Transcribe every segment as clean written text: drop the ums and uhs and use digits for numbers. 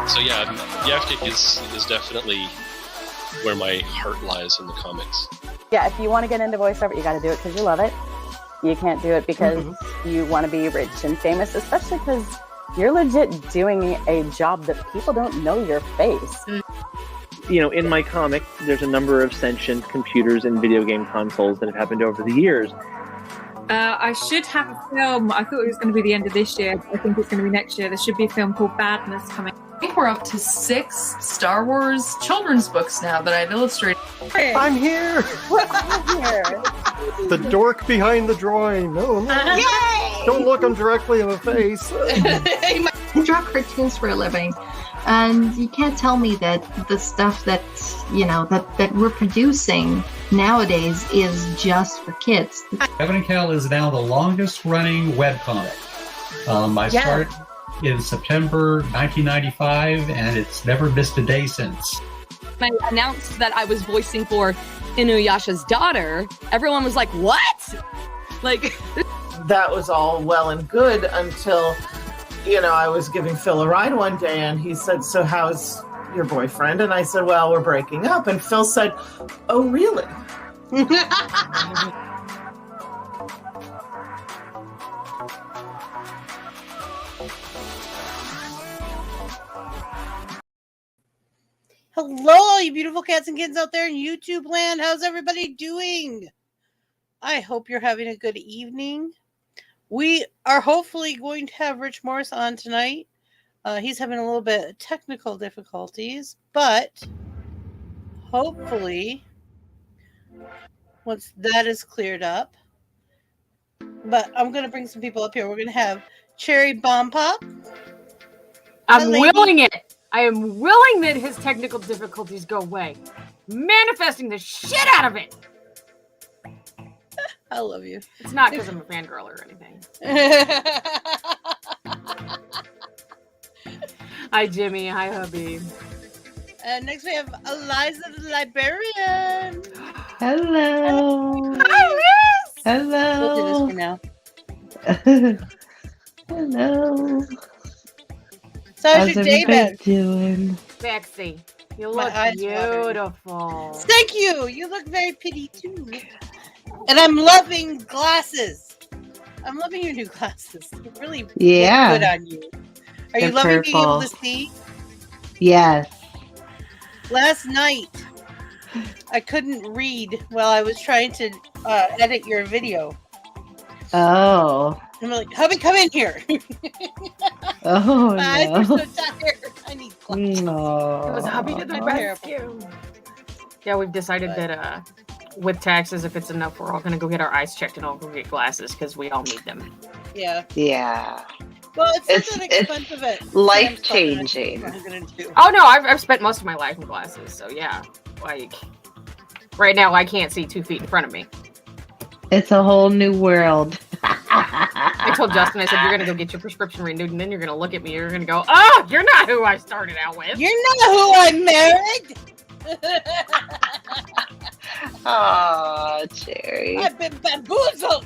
So yeah, Yaptic is definitely where my heart lies in the comics. Yeah, if you want to get into voiceover, you got to do it because you love it. You can't do it because you want to be rich and famous, especially because you're legit doing a job that people don't know your face. You know, in my comic, there's a number of sentient computers and video game consoles that have happened over the years. I should have a film. I thought it was going to be the end of this year. I think it's going to be next year. There should be a film called Badness coming. I think we're up to 6 Star Wars children's books now that I've illustrated. I'm here! I'm here. The dork behind the drawing. No, no. Yay! Don't look him directly in the face. I draw cartoons for a living, and you can't tell me that the stuff that, you know, that we're producing nowadays is just for kids. Kevin and Cal is now the longest running webcomic. I started in September 1995, and it's never missed a day since. When I announced that I was voicing for Inuyasha's daughter, everyone was like, what? Like, that was all well and good until, you know, I was giving Phil a ride one day and he said, so how's your boyfriend? And I said, well, we're breaking up. And Phil said, oh, really? Hello, you beautiful cats and kittens out there in YouTube land. How's everybody doing? I hope you're having a good evening. We are hopefully going to have Rich Morris on tonight. He's having a little bit of technical difficulties, but hopefully once that is cleared up. But I'm going to bring some people up here. We're going to have Cherry Bomb Pop. I'm willing it. I am willing that his technical difficulties go away. Manifesting the shit out of it. I love you. It's not because I'm a fangirl or anything. Hi, Jimmy. Hi, hubby. Next we have Eliza the Librarian. Hello. Hi, Liz. Hello. We'll do this for now. Hello. So how's your day been? Doing? Sexy. You look beautiful. Thank you. You look very pretty too. And I'm loving glasses. I'm loving your new glasses. They really look good on you. Are you loving being able to see? Yes. Last night, I couldn't read while I was trying to edit your video. Oh. I'm like, hubby, come in here. Oh, no. My eyes are so tired. I need glasses. No. It was hubby to the rescue. Yeah, we've decided that with taxes, if it's enough, we're all going to go get our eyes checked and all go get glasses because we all need them. Yeah. Yeah. Well, it's such an expensive life changing. Oh no, I've spent most of my life in glasses, so yeah. Like right now, I can't see 2 feet in front of me. It's a whole new world. I told Justin, I said, you're going to go get your prescription renewed, and then you're going to look at me, you're going to go, oh, you're not who I started out with. You're not who I married. Oh, Cherry. I've been bamboozled.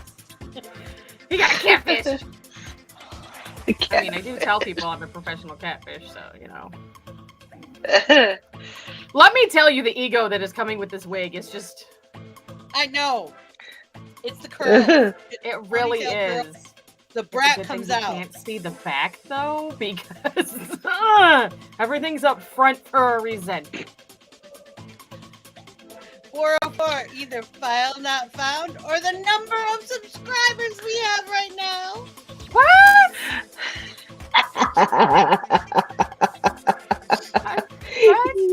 You got a catfish. I mean, I do tell people I'm a professional catfish, so, you know. Let me tell you, the ego that is coming with this wig is just... I know. It's the curl. It really is. Curl. The brat comes out. You can't see the back, though, because everything's up front for a reason. 404, either file not found or the number of subscribers we have right now. What?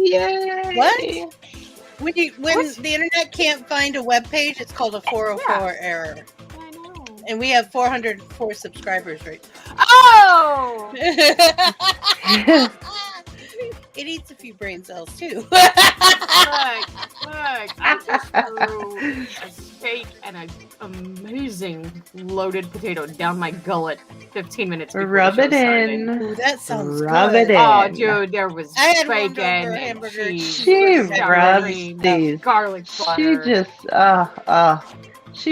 Yay. What? When the internet can't find a web page, it's called a 404 error. And we have 404 subscribers, right? Oh! It eats a few brain cells too. Look, I just threw a steak and an amazing loaded potato down my gullet 15 minutes before Rub the show it in. started. Ooh, that sounds Rub good. it in. Oh, dude, there was I had bacon hamburger, and hamburger, cheese. She sour rubs cream, these. garlic She butter.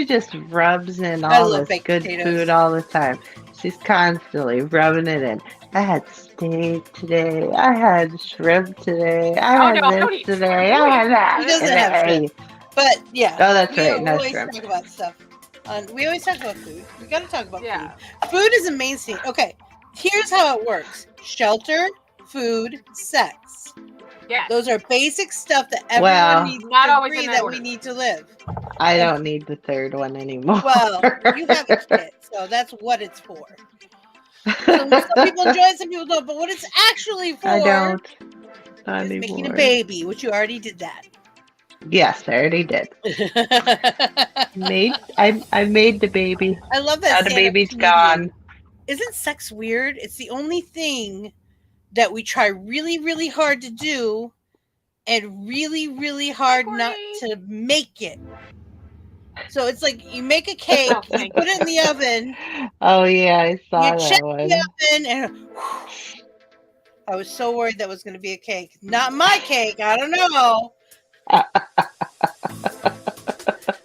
just rubs in I all love this baked good potatoes. food all the time. She's constantly rubbing it in. I had steak today. I had shrimp today. I had don't this eat today. shrimp. I had that He doesn't have today. shrimp. But yeah. Oh, that's right. We No always shrimp. talk about stuff. We always talk about food. We got to talk about Yeah. food. Food is a mainstay. Okay, here's how it works: shelter, food, sex. Yeah. Those are basic stuff that everyone Well, needs not to always in agree that that order. we need to live. I don't need the third one anymore. Well, you have a kid, so that's what it's for. So some people enjoy it, some people don't. But what it's actually for I don't. Not is anymore. making a baby, which you already did that. Yes, I already did. I made the baby. I love that. Now the stand-up baby's comedian. gone. Isn't sex weird? It's the only thing that we try really, really hard to do and really, really hard not to make it. So it's like you make a cake, you put it in the oven, Oh yeah, I saw you check that one. the oven, and I was so worried that was going to be a cake. Not my cake. I don't know.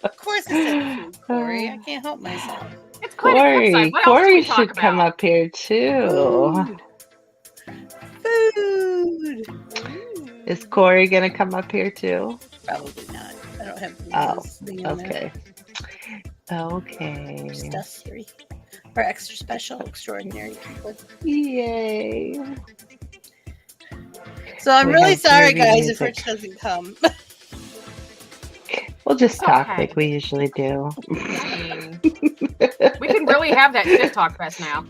Of course, it's food, Corey. I can't help myself. It's quite a Corey, flip side. What else do Corey we talk should come about? up here too. Food. Is Corey gonna come up here too? Probably not. I don't have Oh, this thing on there. okay. Just us three. Or extra special, extraordinary people. Yay. So I'm We really have sorry, movie guys, music. if Rich doesn't come. We'll just talk okay. like we usually do. I mean, we can really have that shit talk fest now.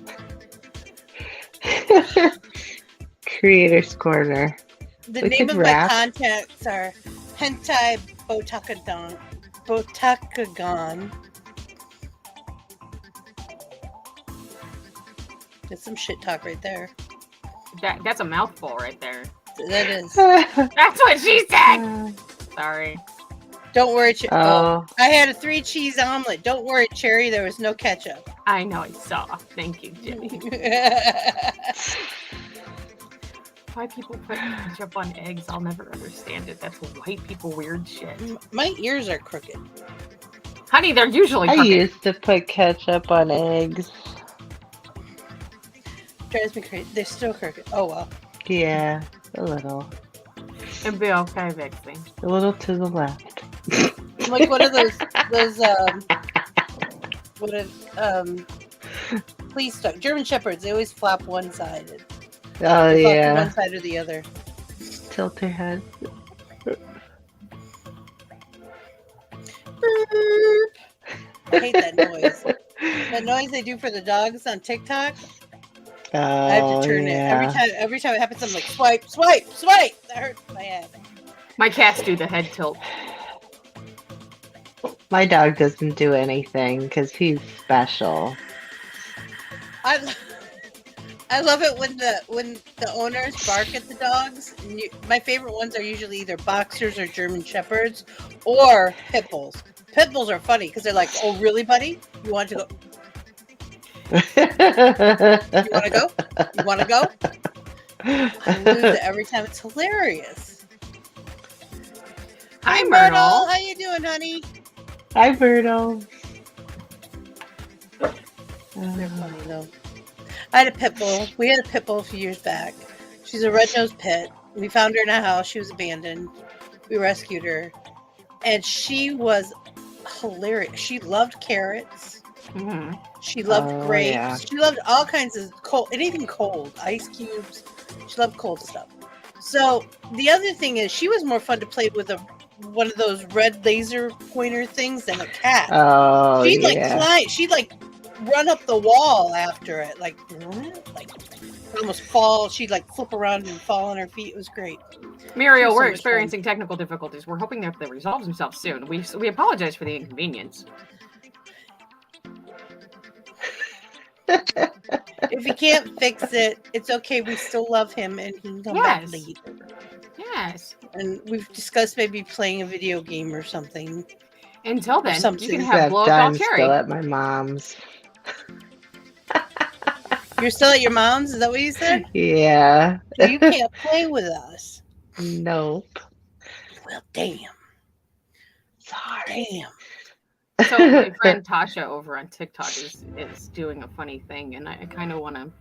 Creators Corner. The We name could of rap. my contacts are Hentai Botakagon. That's some shit talk right there. That's a mouthful right there. That is. That's what she said. Sorry. Don't worry, Oh. I had a 3-cheese omelet. Don't worry, Cherry. There was no ketchup. I know, I saw. Thank you, Jimmy. Why people put ketchup on eggs, I'll never understand it. That's white people weird shit. My ears are crooked. Honey, they're usually I crooked. used to put ketchup on eggs. Drives me crazy. They're still crooked. Oh well. Yeah, a little. It'd be okay, Vixie. A little to the left. I'm like one of those police dog German shepherds. They always flap one side. Oh They flap to yeah. one side or the other. Tilt her head. I hate that noise. That noise they do for the dogs on TikTok. Oh, I have to turn it every time it happens. I'm like swipe, swipe, swipe. That hurts my head. My cats do the head tilt. My dog doesn't do anything because he's special. I love it when the owners bark at the dogs. And my favorite ones are usually either boxers or German shepherds or pit bulls. Pit bulls are funny because they're like, "Oh, really, buddy? You want to go? You want to go? You want to go?" I lose it every time. It's hilarious. Hi, Myrtle. Myrtle. How you doing, honey? Hi, Myrtle. They're funny though. I had a pit bull. We had a pit bull a few years back. She's a red-nosed pit. We found her in a house. She was abandoned. We rescued her, and she was hilarious. She loved carrots. Mm-hmm. She loved grapes. Yeah. She loved all kinds of cold, anything cold, ice cubes. She loved cold stuff. So the other thing is, she was more fun to play with one of those red laser pointer things than a cat. Oh, She'd yeah. climb. She'd run up the wall after it, like almost fall. She'd flip around and fall on her feet. It was great. Muriel, So we're much experiencing technical difficulties. We're hoping that they resolve themselves soon. We apologize for the inconvenience. If he can't fix it, it's okay. We still love him, and he can come back later. Yes. And we've discussed maybe playing a video game or something. Until then, you can have Except blow up all I'm cherry. still at my mom's. You're still at your mom's? Is that what you said? Yeah. You can't play with us. Nope. Well, damn. Sorry. Damn. So my friend Tasha over on TikTok is doing a funny thing, and I kind of want to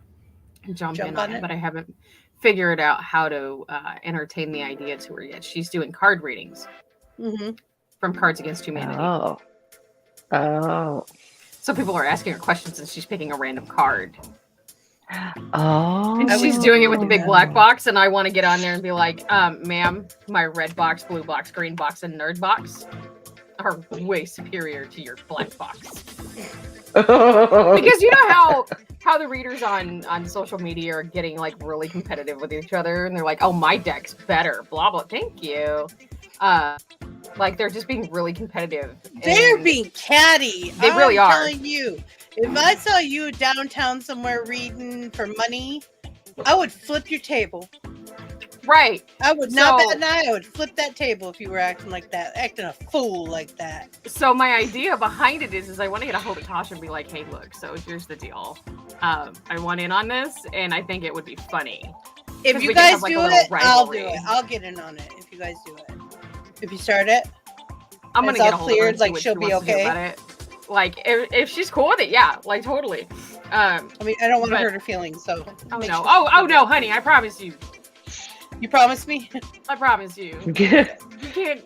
jump in on it, but I haven't figured out how to entertain the idea to her yet. She's doing card readings from Cards Against Humanity. Oh. So people are asking her questions, and she's picking a random card. Oh. And she's doing it with the big black box, and I want to get on there and be like, ma'am, my red box, blue box, green box, and nerd box are way superior to your black box. Because you know how the readers on social media are getting like really competitive with each other, and they're like, oh, my deck's better, blah blah, thank you. Like they're just being really competitive. They're being catty. They really are. I'm telling you, if I saw you downtown somewhere reading for money, I would flip your table. Right. I would not bat an eye. I would flip that table if you were acting like that, acting a fool like that. So my idea behind it is I want to get a hold of Tasha and be like, hey, look, so here's the deal. I want in on this, and I think it would be funny. If you guys do it, I'll do it. I'll get in on it if you guys do it. If you start it, I'm gonna get a hold of her and see like what she'll she be wants to do okay. about it. Like if she's cool with it, yeah, like totally. I mean, I don't want to hurt her feelings, so. Oh no! Oh no, honey! I promise you. You promise me? I promise you. You can't. I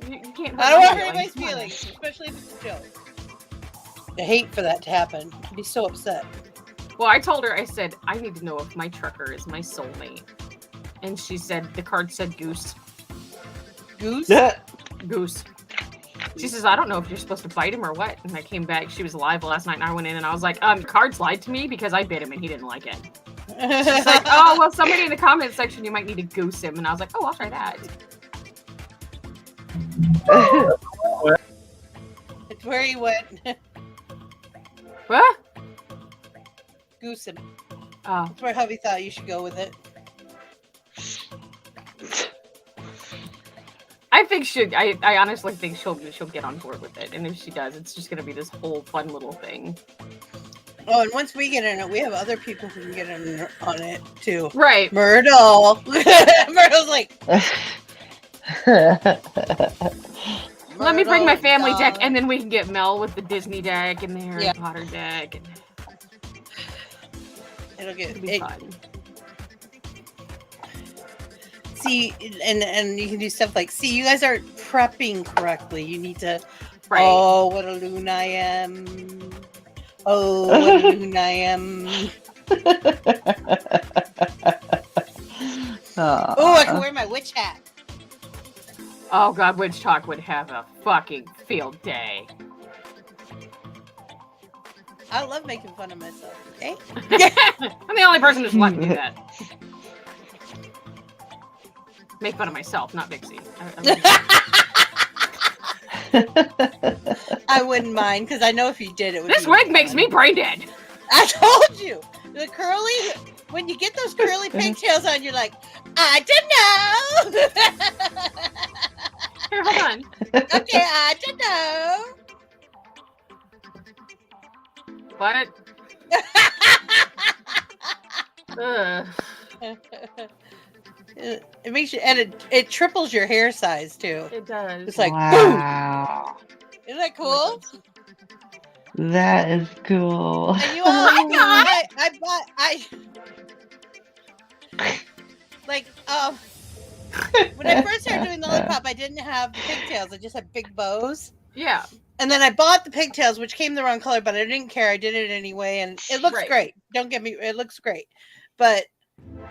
don't want to hurt anybody's feelings, especially if it's a joke. I hate for that to happen. I'd be so upset. Well, I told her, I said, I need to know if my trucker is my soulmate. And she said, the card said goose. Goose? Goose. She says, I don't know if you're supposed to bite him or what. And I came back, she was live last night, and I went in and I was like, cards lied to me because I bit him and he didn't like it. She's like, oh, well, somebody in the comment section, you might need to goose him. And I was like, oh, I'll try that. It's where he went. What? Goose him. Oh. That's where hubby thought you should go with it. I think I honestly think she'll get on board with it. And if she does, it's just going to be this whole fun little thing. Oh, and once we get in it, we have other people who can get in on it too. Right. Myrtle. Myrtle's like. Let me bring my family deck, and then we can get Mel with the Disney deck and the Harry Potter deck. It'll be fun. See, and you can do stuff like, see, you guys aren't prepping correctly. You need to. Right. Oh, what a loon I am. Oh, what a loon I am. Oh, I can wear my witch hat. Oh God, Witch Talk would have a fucking field day. I love making fun of myself. Okay? I'm the only person who's allowed to do that. Make fun of myself, not Vixie. I wouldn't mind, because I know if you did, it would. This wig makes me brain dead. I told you, the curly. When you get those curly pigtails on, you're like, I don't know. Here, hold on. Okay, I don't know. What? It makes you, and it triples your hair size too. It does. It's like, wow. Boom! Isn't that cool? That is cool. And you all, I when I first started doing Lollipop, I didn't have the pigtails. I just had big bows. Yeah. And then I bought the pigtails, which came the wrong color, but I didn't care. I did it anyway, and it looks great. Don't get me, it looks great. But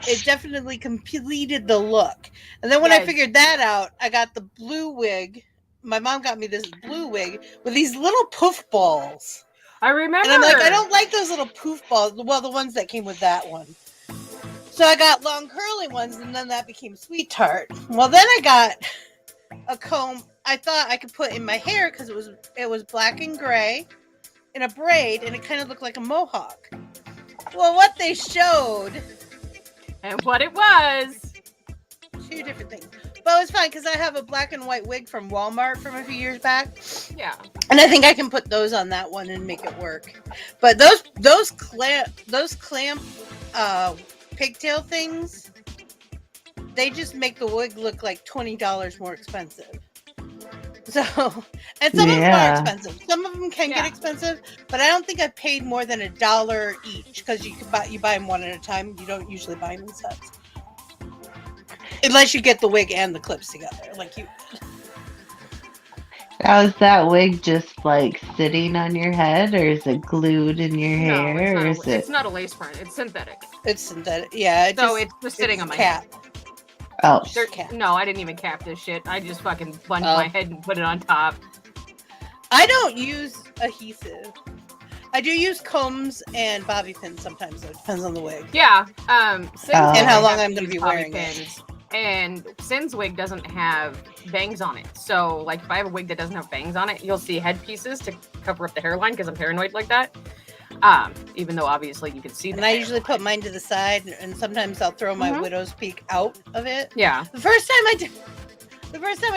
it definitely completed the look. And then when I figured that out, I got the blue wig. My mom got me this blue wig with these little poof balls. I remember. And I'm like, I don't like those little poof balls. Well, the ones that came with that one. So I got long curly ones, and then that became Sweet Tart. Well, then I got a comb I thought I could put in my hair because it was black and gray in a braid, and it kind of looked like a mohawk. Well, what they showed. And what it was. 2 different things. But it was fine because I have a black and white wig from Walmart from a few years back. Yeah. And I think I can put those on that one and make it work. But those clamp pigtail things, they just make the wig look like $20 more expensive. So, and some of them are expensive. Some of them can get expensive, but I don't think I paid more than $1 each because you buy them one at a time. You don't usually buy them in sets. Unless you get the wig and the clips together, like you. Now, is that wig just like sitting on your head, or is it glued in your No, hair? it's not a lace front. It's synthetic. It's synthetic. Yeah. It's just sitting on my cap. head. Oh. No, I didn't even cap this shit. I just fucking bunged my head and put it on top. I don't use adhesive. I do use combs and bobby pins sometimes, though. It depends on the wig. Yeah. And how long I'm going to be wearing it. And Sin's wig doesn't have bangs on it. So, like, if I have a wig that doesn't have bangs on it, you'll see headpieces to cover up the hairline because I'm paranoid like that. Even though obviously you can see them. And I usually put mine to the side, and sometimes I'll throw my widow's peak out of it. Yeah. The first time I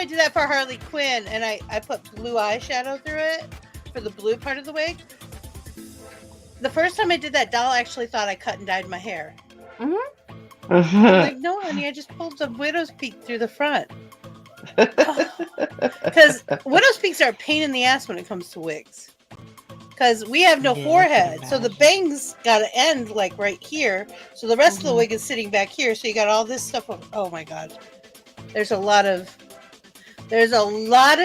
did that for Harley Quinn, and I put blue eyeshadow through it for the blue part of the wig. The first time I did that, Doll actually thought I cut and dyed my hair. I'm like, no, honey, I just pulled the widow's peak through the front. Because widow's peaks are a pain in the ass when it comes to wigs. Because we have no forehead, so the bangs got to end like right here. So the rest of the wig is sitting back here. So you got all this stuff. Oh my god, there's a lot of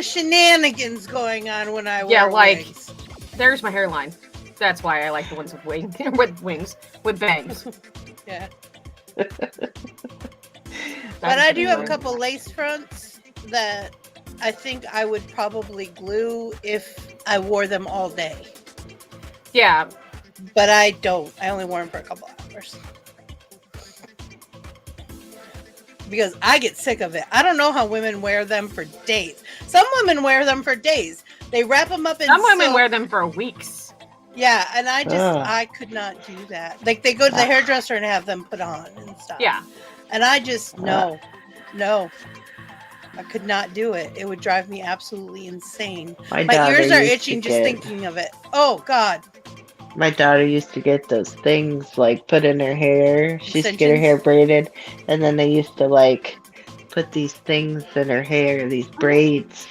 shenanigans going on when I wear wigs. There's my hairline. That's why I like the ones with wings, with bangs. Yeah. But I do have a couple lace fronts that I think I would probably glue if I wore them all day. Yeah. But I don't. I only wore them for a couple hours. Because I get sick of it. I don't know how women wear them for days. Some women wear them for days. They wrap them up in Some women wear them for weeks. Yeah, and I could not do that. Like, they go to the hairdresser and have them put on and stuff. Yeah. And I just, no. I could not do it. It would drive me absolutely insane. My ears are itching just thinking of it. Oh, God. My daughter used to get those things, like, put in her hair. She used to get her hair braided. And then they used to, like, put these things in her hair, these braids.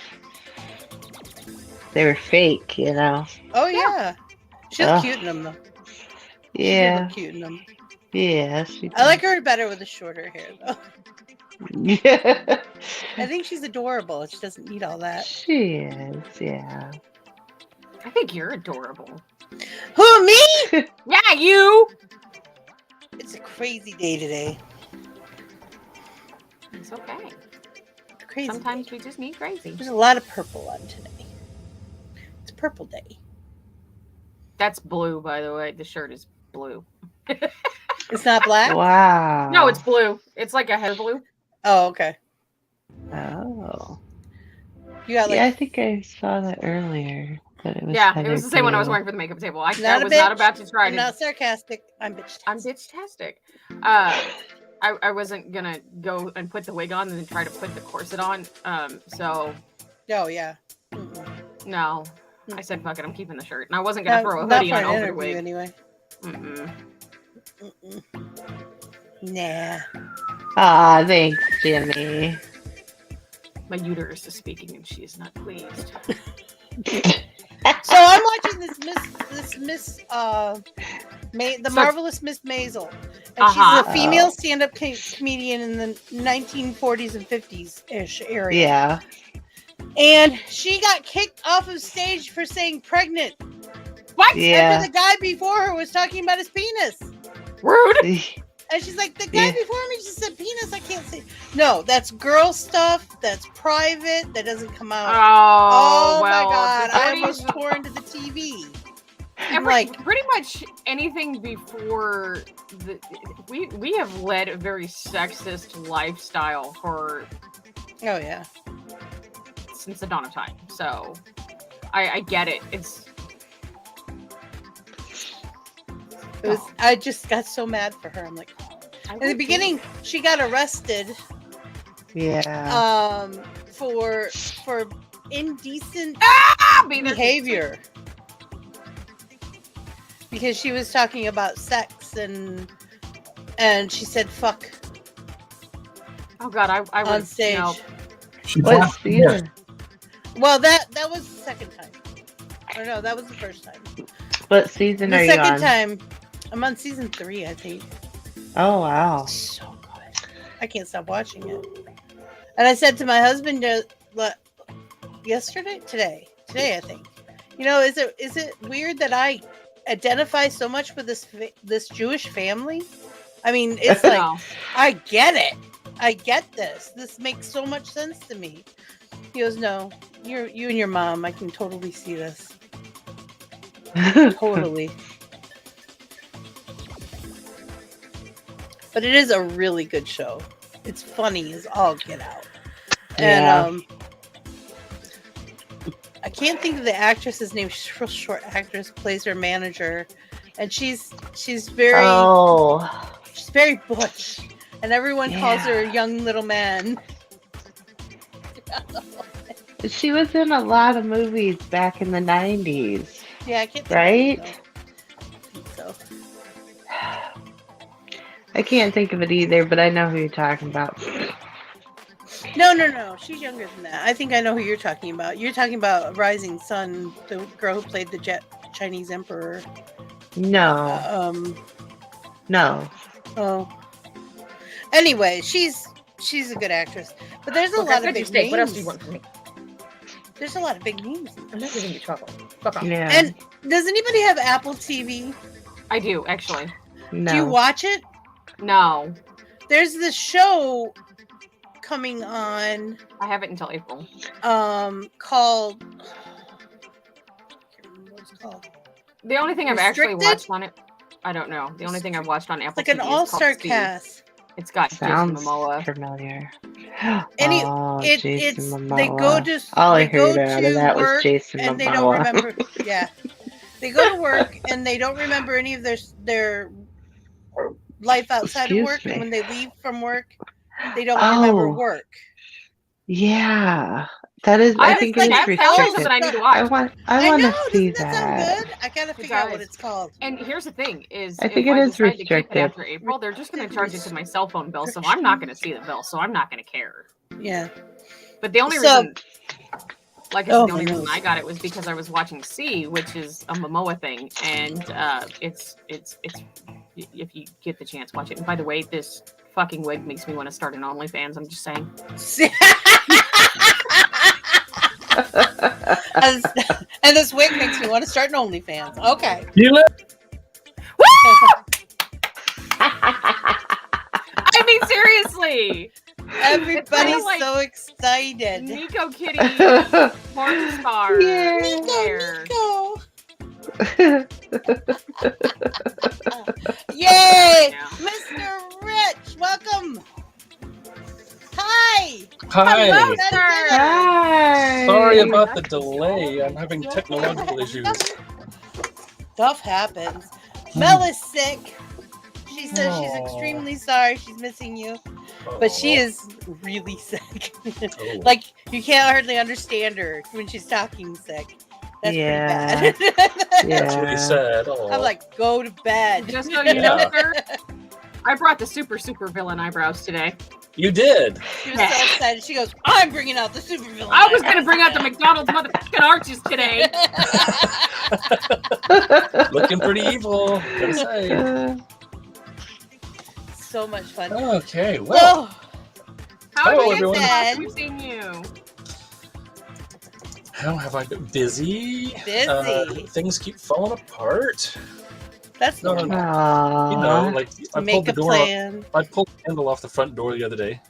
They were fake, you know. Oh, yeah. She looks cute in them, though. Yeah. She look cute in them. Yeah. I like her better with the shorter hair, though. Yeah. I think she's adorable. She doesn't need all that. She is, yeah. I think you're adorable. Who, me? Yeah, you! It's a crazy day today. It's okay. It's crazy. Sometimes we just need crazy. There's a lot of purple on today. It's a purple day. That's blue, by the way. The shirt is blue. It's not black? Wow. No, it's blue. It's like a hair blue. Oh, okay. Oh. You got I think I saw that earlier. But it was it was the same one I was wearing for the makeup table. I was not about to try I'm not sarcastic. I'm bitch-tastic. I'm bitch-tastic. I wasn't gonna go and put the wig on and then try to put the corset on. So. Oh, yeah. No. I said, fuck it, I'm keeping the shirt. And I wasn't gonna throw a hoodie on over the wig. Anyway. Nah. Ah, thanks, Jimmy. My uterus is speaking and she is not pleased. So I'm watching the Marvelous Miss Maisel, and she's a female stand-up comedian in the 1940s and 50s-ish area. Yeah. And she got kicked off of stage for saying pregnant. What? Yeah. After the guy before her was talking about his penis. Rude. And she's like, the guy before me just said penis. I can't say. No, that's girl stuff. That's private. That doesn't come out. Oh, my God. I almost tore into the TV. Pretty much anything before we have led a very sexist lifestyle for since the dawn of time. So I get it. It was. I just got so mad for her. I'm like, in the beginning, she got arrested. Yeah. For indecent behavior. Because she was talking about sex and she said fuck. Oh God, I on was stage. No. What season? Well, that was the second time. Or no, that was the first time. What season are The you second on? time, I'm on season 3, I think. Oh wow. So good. I can't stop watching it. And I said to my husband today, I think. You know, is it weird that I identify so much with this Jewish family? I mean, it's like I get it. I get this. This makes so much sense to me. He goes, "No, you and your mom. I can totally see this. Totally." But it is a really good show. It's funny as all get out. And I can't think of the actress's name. She's a real short actress, plays her manager, and she's very she's very butch, and everyone calls her a young little man. She was in a lot of movies back in the 90s. Yeah, I can't think right? of it, I think so. I can't think of it either, but I know who you're talking about. No. She's younger than that. I think I know who you're talking about. You're talking about Rising Sun, the girl who played the Chinese emperor. No. No. Oh. Anyway, she's a good actress, but there's a lot of big names. What else do you want from me? There's a lot of big names. I'm not giving you trouble. Fuck off. Yeah. And does anybody have Apple TV? I do, actually. No. Do you watch it? No. There's this show coming on. I have it until April. Called. I can't remember what it's called. The only thing I've actually Restricted? watched on it, I don't know. The only thing I've watched on Apple It's like an TV is called all-star Speed. cast. It's got Sounds Jason Momoa. familiar. Jason Momoa. they go to All I they go heard out of to that was work Jason and Momoa. they don't remember. Yeah, they go to work and they don't remember any of their life outside of work. Excuse me. And when they leave from work, they don't remember work. Yeah, that is. I think it is restricted. I need to watch. I want to see Doesn't that sound that. good? I gotta figure out what it's called. And here's the thing: is I think if it is decide to keep it restricted. after April, they're just going to charge it to my cell phone bill, so I'm not going to see the bill, so I'm not going to care. Yeah. But the only reason, like I said, the only reason I got it was because I was watching C, which is a Momoa thing, and it's if you get the chance, watch it. And by the way, this fucking wig makes me want to start an OnlyFans. I'm just saying. And this wig makes me want to start an OnlyFans. Okay. I mean, seriously. Everybody's like so excited. Nico Kitty, porn star. Yeah. Nico. Yay! Mr. Rich, welcome. Hi. Hi. Hello, Hi. Sorry about the delay. I'm having technological issues. Stuff happens. Mel is sick. She says she's extremely sorry. She's missing you. But she is really sick. Like, you can't hardly understand her when she's talking sick. That's pretty bad. That's what he said. I'm like, go to bed. Just so you know, sir, I brought the super villain eyebrows today. You did. She was so excited. She goes, I'm bringing out the super villain. I was going to bring out the McDonald's motherfucking arches today. Looking pretty evil, gotta say. So much fun. Okay, well. How everyone. have we seen you? How have I been? Busy. Busy. Things keep falling apart. That's no. Aww. You know, like I Make pulled the a door. plan. I pulled the handle off the front door the other day.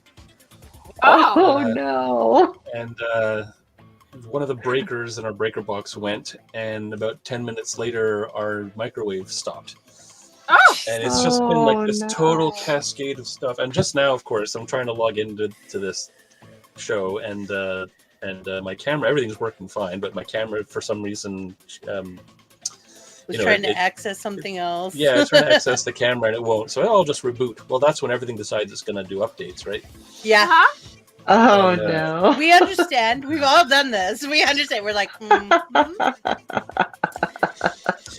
Oh no! And one of the breakers in our breaker box went, and about 10 minutes later, our microwave stopped. Oh! And it's just been like this total cascade of stuff. And just now, of course, I'm trying to log into this show, and my camera, everything's working fine, but my camera, for some reason, was you know, trying to access something else. Yeah, it's trying to access the camera and it won't. So I'll just reboot. Well, that's when everything decides it's going to do updates, right? Yeah. Oh And, no. We understand. We've all done this. We understand. We're like, That's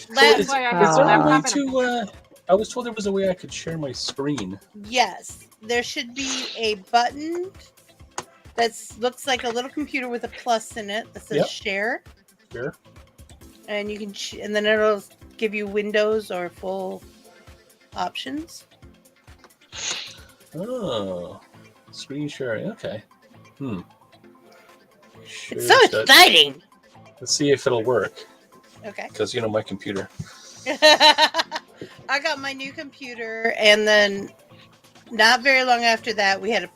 why I is there a way have to, I was told there was a way I could share my screen. yes, there should be a button that looks like a little computer with a plus in it that says share. Sure. And you can, and then it'll give you Windows or full options. Oh, screen sharing. Okay. It's so exciting. Let's see if it'll work. Okay. Because, you know, my computer. I got my new computer, and then not very long after that, we had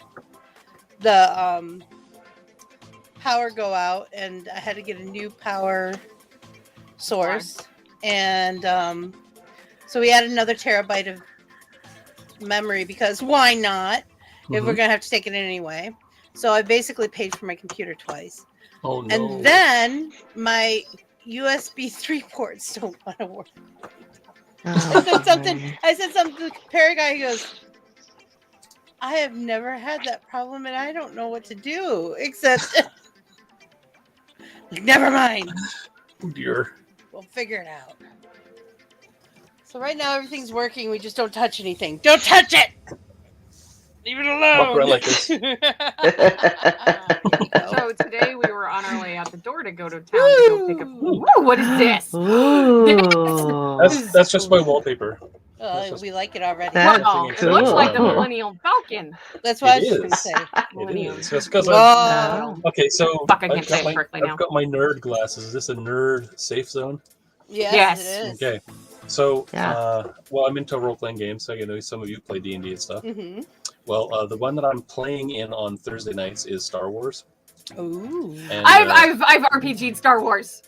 the power go out, and I had to get a new power source. And so we added another terabyte of memory because why not? If we're going to have to take it in anyway. So I basically paid for my computer twice. Oh, no. And then my USB 3 ports don't want to work. I said something to the repair guy. He goes, I have never had that problem and I don't know what to do except never mind. Oh dear. We'll figure it out. So right now everything's working. We just don't touch anything. Don't touch it. Leave it alone. Walk around like this. So today we were on our way out the door to go to town to go pick up. Ooh, what is this? That's just my wallpaper. We like it already. Wow, it looks like the Millennium Falcon. That's what I It was going to is. say. It is. Just 'cause Whoa. okay, so Fuck, I can't say it correctly now. I've got my nerd glasses. Is this a nerd safe zone? Yes. It is. Okay. So, well, I'm into role-playing games, so I know some of you play D&D and stuff. Mm-hmm. Well, the one that I'm playing in on Thursday nights is Star Wars. Ooh. And, I've RPG'd Star Wars.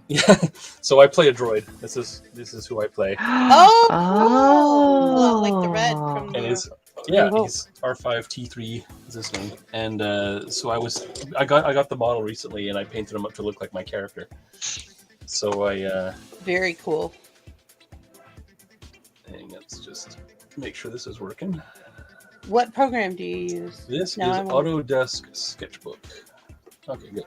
Yeah, so I play a droid. This is who I play. Oh, well, like the red from And the... he's R5T3 is his name. And so I got the model recently, and I painted him up to look like my character. So I very cool. Let's just make sure this is working. What program do you use? This Now is I'm- Autodesk Sketchbook. Okay, good.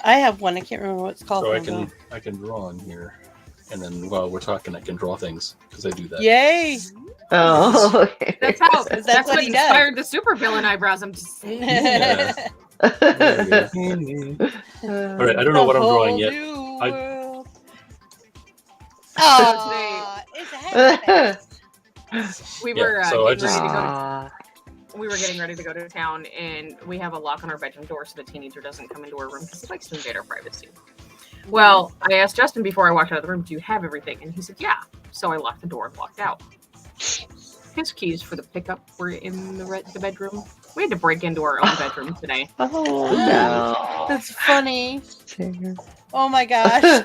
I have one. I can't remember what it's called. So now, I can draw on here, and then while we're talking, I can draw things because I do that. Yay! Oh, okay. That's how. That's That's what what he does. inspired the supervillain eyebrows. I'm just saying. Yeah. There we go. All right, I don't know what I'm drawing yet. Oh, it's a happy We Yeah, were so I getting just- ready to go. We were getting ready to go to town, and we have a lock on our bedroom door so the teenager doesn't come into our room because he likes to invade our privacy. Well, I asked Justin before I walked out of the room, "Do you have everything?" And he said, "Yeah." So I locked the door and walked out. His keys for the pickup were in the bedroom. We had to break into our own bedroom today. Oh no. That's funny. Oh my gosh.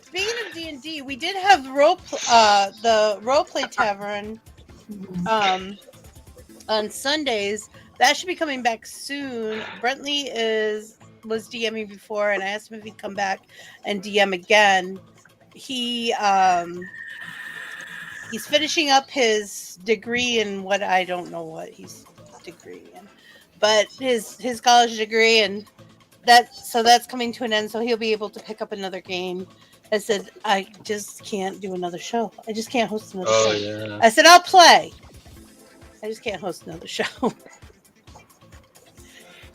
Speaking of D&D, we did have the roleplay tavern on Sundays. That should be coming back soon. Brentley was DMing before, and I asked him if he'd come back and DM again. He's finishing up his degree in what I don't know what he's degree in, but his college degree, and that's coming to an end. So he'll be able to pick up another game. I said, I just can't do another show. I just can't host another show. Yeah. I said, I'll play. I just can't host another show.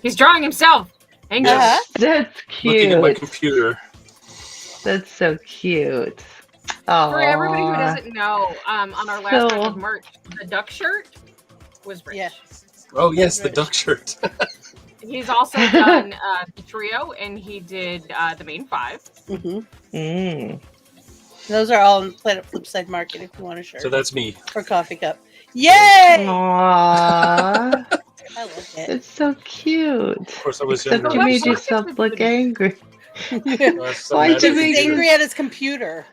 He's drawing himself. Hang on. That's Looking at my cute. computer. That's so cute. Oh. For everybody who doesn't know, on our last round of merch, the duck shirt was Rich. Yeah. Oh yes, the duck shirt. He's also done the trio, and he did the main five. Mm-hmm. Those are all in Planet Flipside Market if you want a shirt. So that's me. Or coffee cup. Yay! Aww. I love it. It's so cute. Of course, I was Except younger. you made yourself look angry. Why'd you make him angry at his computer?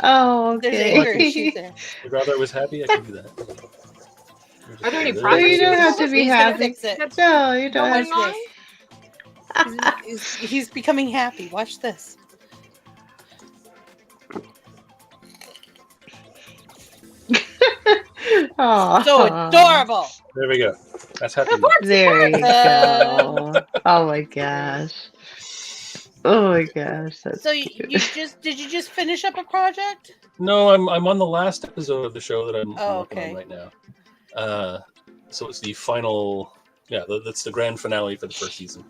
Oh, There's okay. anger issues there. I'd rather I was happy. I can do that. Are there any No, problems? you don't have to be He's gonna happy. fix it. No, you don't have Going to. on? He's becoming happy. Watch this. Aw. So adorable. There we go. That's happy. There you go. Oh my gosh. Oh my gosh. That's So cute. did you just finish up a project? No, I'm on the last episode of the show that I'm working okay. on right now. So it's the final. Yeah, that's the grand finale for the first season.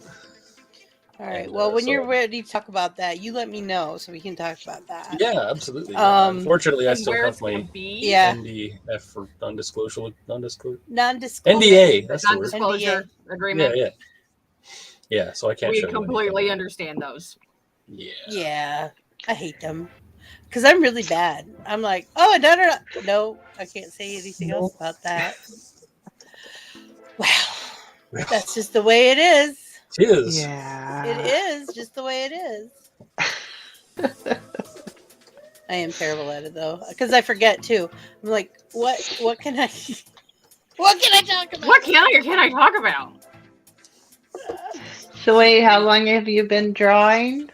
All right. And, Well, when so- you're ready to talk about that, you let me know so we can talk about that. Yeah, absolutely. Unfortunately, I and still where have it's my gonna be? Yeah. NDF for non-disclosure. Non-disclosure. NDA. That's the word. Non-disclosure agreement. Yeah. So I can't We show you completely anything. understand those. Yeah. I hate them because I'm really bad. I'm like, oh, no, I can't say anything else about that. Well, that's just the way it is. It is. Yeah. It is just the way it is. I am terrible at it though, because I forget too. I'm like, what can I talk about? What can I talk about? So wait, how long have you been drawing?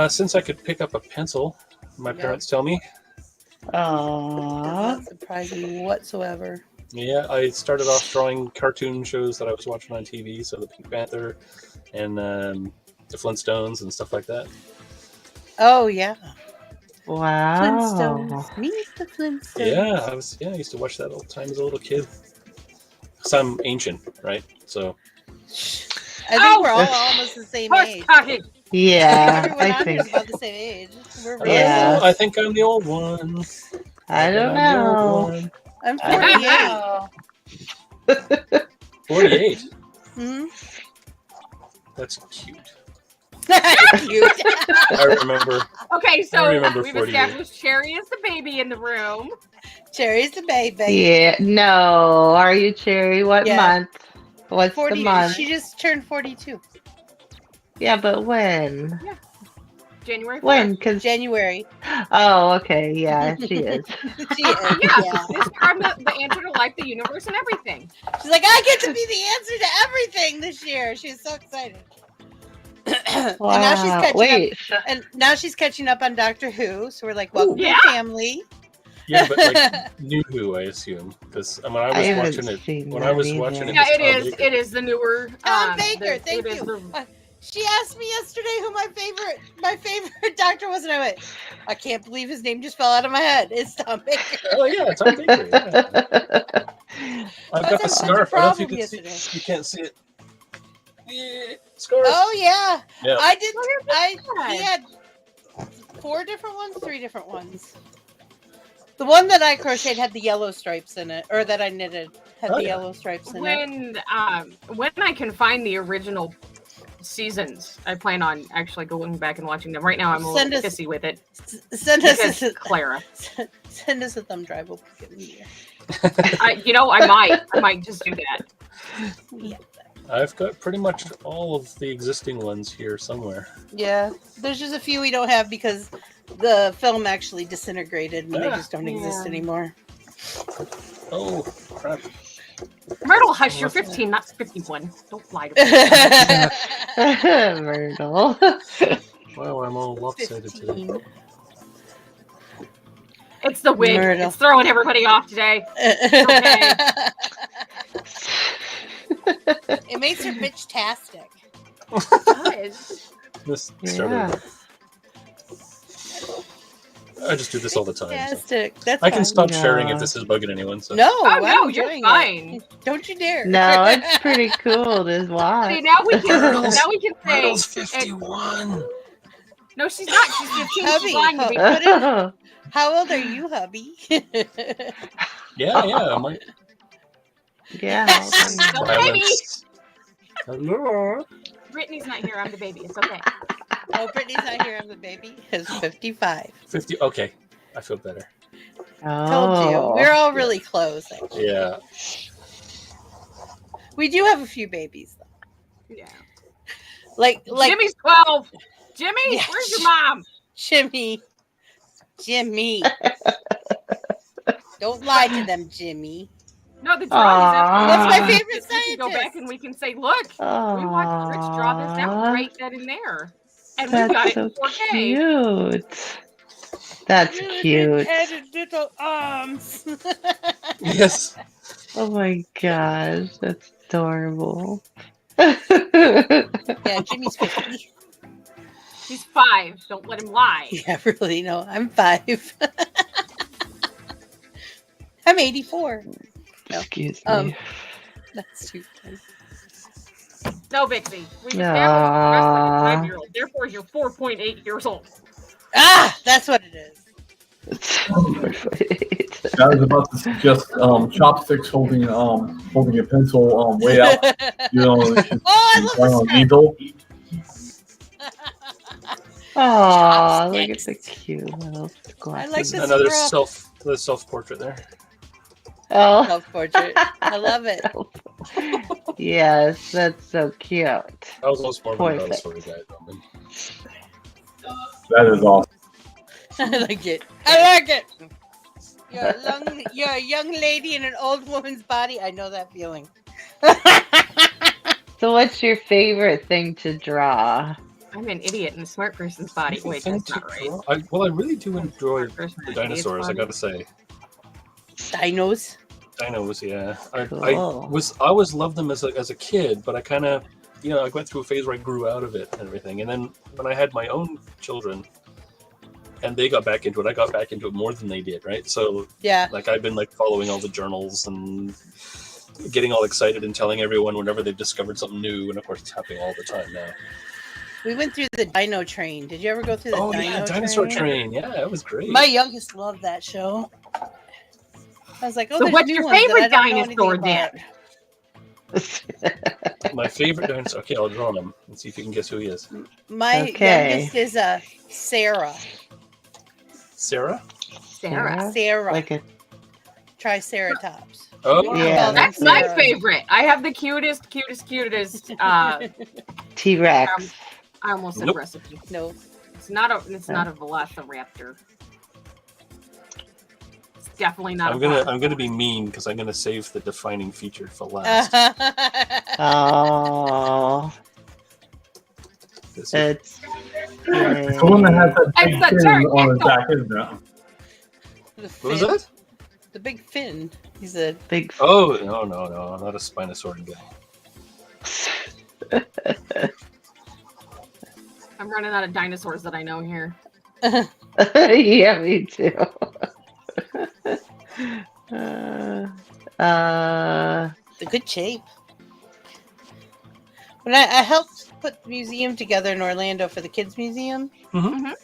Since I could pick up a pencil, my parents tell me. Aww. Not surprising whatsoever. Yeah, I started off drawing cartoon shows that I was watching on TV, so the Pink Panther and the Flintstones and stuff like that. Oh yeah. Wow. Flintstones. Meet the Flintstones. I used to watch that all the time as a little kid. Because I'm ancient, right? So I think we're all almost the same age. Yeah, Everyone I on here think. is about the same age. We're really Yeah. I think I'm the old one. I don't I'm the old know. one. I'm I 48. 48. Hmm? That's cute. Cute. I remember. Okay, I so remember we've 48. established Cherry is the baby in the room. Cherry's the baby. Yeah, no. Are you Cherry? What Yeah. month? What's 40. the month? She just turned 42. Yeah, but when? January 4th. When? Cause January. oh, okay, yeah, she is. She is. Yeah, I'm the answer to life, the universe, and everything. She's like, I get to be the answer to everything this year. She's so excited. Wow. And now she's catching Wait. up. And now she's catching up on Doctor Who. So we're like, welcome to Yeah. the family. Yeah, but like New Who, I assume, because when I was haven't watching it, seen when that I was either. watching it, Yeah, was it Tom is. Baker. It is the newer. Tom Baker, it thank is you. the- She asked me yesterday who my favorite doctor was, and I went, I can't believe his name just fell out of my head. It's Tom Baker. Oh yeah, Tom Baker. Yeah. I've got the scarf. I don't know if you can see. Yesterday. You can't see it. Yeah, scarf. Oh yeah. Yeah. I did. that. He had 4 different ones, 3 different ones. The one that I crocheted had the yellow stripes in it, or that I knitted had Oh, the yeah. yellow stripes in it. When I can find the original seasons, I plan on actually going back and watching them. Right now, I'm a Send little us- pissy with it. Send us Because a, Clara. send us a thumb drive. We'll get in here. I might just do that. Yeah. I've got pretty much all of the existing ones here somewhere. Yeah, there's just a few we don't have because the film actually disintegrated and they just don't exist Yeah. anymore. Oh crap! Myrtle, hush, you're 15, not 51. Don't lie to me. Myrtle. Wow, I'm all lopsided today. It's the wig. Myrtle. It's throwing everybody off today. It makes her bitch-tastic. This started. Yeah. I just do this all the time. So. Fantastic. That's I can fine. stop sharing Yeah. if this is bugging anyone. So. No, Oh, I'm no, you're enjoying fine. it. Don't you dare. No, it's pretty cool to watch. See, now we can Myrtle's say. 51. No, she's not. She's 15. Hubby, She's lying to me. put in- How old are you, hubby? Yeah, I might. Yeah. Don't baby. Silence. Hello. Brittany's not here. I'm the baby. It's okay. Oh, Brittany's not here. I'm the baby. It's 55. 50. Okay, I feel better. Told you. We're all really close. Actually. Yeah. We do have a few babies, though. Yeah. Like Jimmy's 12. Jimmy, Yeah. where's your mom? Jimmy. Don't lie to them, Jimmy. No, the Aw. What's my favorite We can scientist. go back and we can say, look, we watched Rich draw this out right then and there. And we got That's it in so 4K. cute. That's cute. Head and little arms. Yes. Oh my gosh, that's adorable. Yeah, Jimmy's 50. He's 5. Don't let him lie. Yeah, really, no, I'm 5. I'm 84. No. Excuse me. That's too funny. No, Bixby. We established you're wrestling a 5-year-old. Therefore, you're 4.8 years old. Ah, that's what it is. I was about to suggest chopsticks holding a pencil way out. You know, I love an eagle. Oh, look at the cute little glasses. I like this. Another self-portrait there. Oh, self-portrait. I love it. Yes, that's so cute. I was almost more of a Perfect. story guy. That is awesome. I like it. I like it. You're a young lady in an old woman's body. I know that feeling. So, what's your favorite thing to draw? I'm an idiot in a smart person's body. Wait, that's not right. I really do enjoy the dinosaurs, I gotta say. Dinos? Dinos, yeah. Cool. I always loved them as a kid, but I kind of, I went through a phase where I grew out of it and everything. And then when I had my own children, and they got back into it, I got back into it more than they did, right? So, yeah, like I've been following all the journals and getting all excited and telling everyone whenever they've discovered something new, and of course it's happening all the time now. We went through the Dino Train. Did you ever go through the Dinosaur Train? Yeah, that was great. My youngest loved that show. I was like, oh, so what's your favorite dinosaur then? My favorite dinosaur. Okay, I'll draw him and see if you can guess who he is. My youngest is Sarah. Sarah? Sarah. Like a Triceratops. Oh, yeah. That's my favorite. I have the cutest T-Rex. I almost said recipe. No. It's not a velociraptor. It's definitely not I'm gonna be mean because I'm gonna save the defining feature for last. Oh. It's the one that has that big fin on his back, isn't it? What was that? The big fin. He's a big. Oh no, not a Spinosaurus guy. I'm running out of dinosaurs that I know here. Yeah, me too. It's a good shape. When I helped put the museum together in Orlando for the kids museum,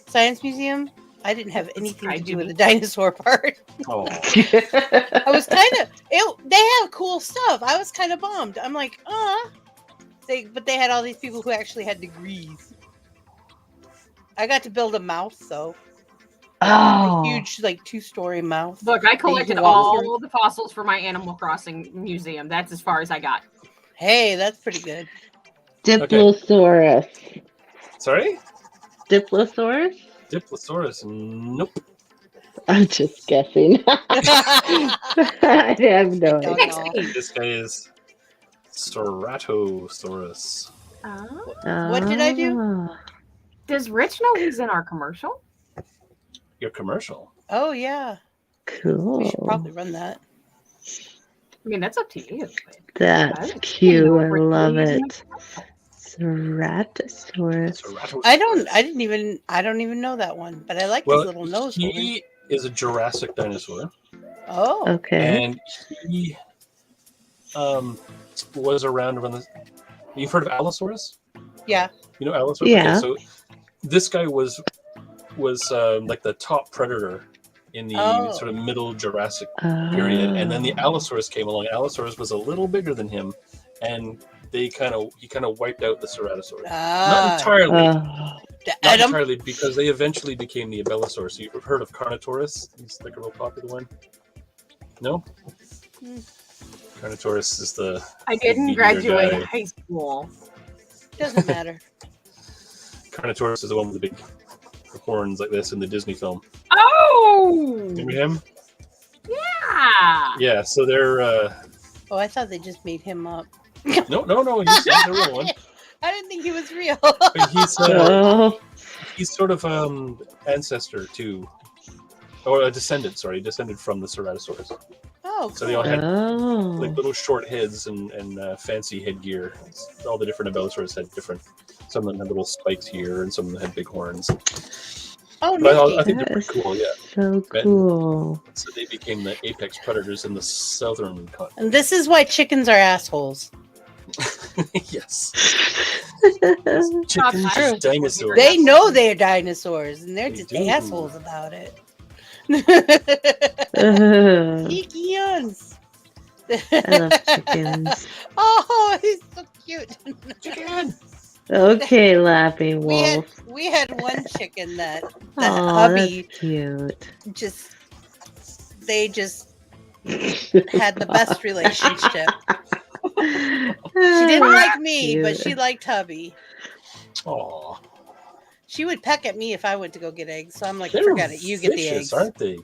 science museum, I didn't have anything to do with the dinosaur part. Oh. I was kind of they have cool stuff. I was kind of bummed. I'm like, but they had all these people who actually had degrees. I got to build a mouth though. Oh, a huge 2-story mouth. Look, I collected all the fossils for my Animal Crossing museum. That's as far as I got. Hey, that's pretty good. Diplosaurus. Okay. Sorry? Diplosaurus? Diplosaurus. Nope. I'm just guessing. I have no idea. This guy is Ceratosaurus. What did I do? Does Rich know he's in our commercial? Your commercial? Oh, yeah. Cool. We should probably run that. I mean, that's up to you. That's cute. I love it. Ceratosaurus. I don't even know that one, but I like his little nose. He is a Jurassic dinosaur. Oh. Okay. And he was around the. You've heard of Allosaurus? Yeah. You know Allosaurus? Yeah. Okay, so this guy was like the top predator in the sort of middle Jurassic period, and then the Allosaurus came along. Allosaurus was a little bigger than him, and he kind of wiped out the Ceratosaurus. Not entirely. Not entirely, because they eventually became the Abelisaurus. You've heard of Carnotaurus? He's like a real popular one. No. Carnotaurus is the. I didn't graduate high school. Doesn't matter. Carnotaurus is the one with the big horns like this in the Disney film. Oh! Remember him? Yeah! Yeah, so they're Oh, I thought they just made him up. No, he's a real one. I didn't think he was real. He's sort of ancestor to, or a descendant. Sorry, descended from the Ceratosaurus. Oh, so they all had like little short heads and fancy headgear. All the different Allosaurus had different. Some of them had little spikes here, and some of them had big horns. Oh, but I think they're pretty cool. Yeah, so cool. So they became the apex predators in the southern continent. And this is why chickens are assholes. Yes. Chickens are dinosaurs. They know they're dinosaurs, and they're just assholes about it. Chickens. I love chickens. Oh, he's so cute. Chicken. Okay, Laughing Wolf. We had one chicken that Oh, hubby that's cute. They just had the best relationship. She didn't like me, but she liked hubby. Aww. She would peck at me if I went to go get eggs. So I'm like, forget it. You get the eggs. Aren't they?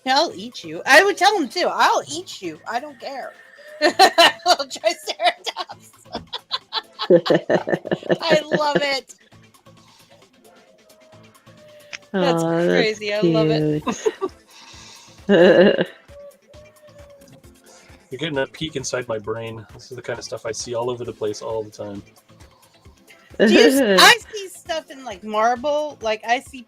I'll eat you. I would tell him too. I'll eat you. I don't care. Little Triceratops. I love it. That's crazy. I love it. You're getting a peek inside my brain. This is the kind of stuff I see all over the place all the time. I see stuff in like marble. Like I see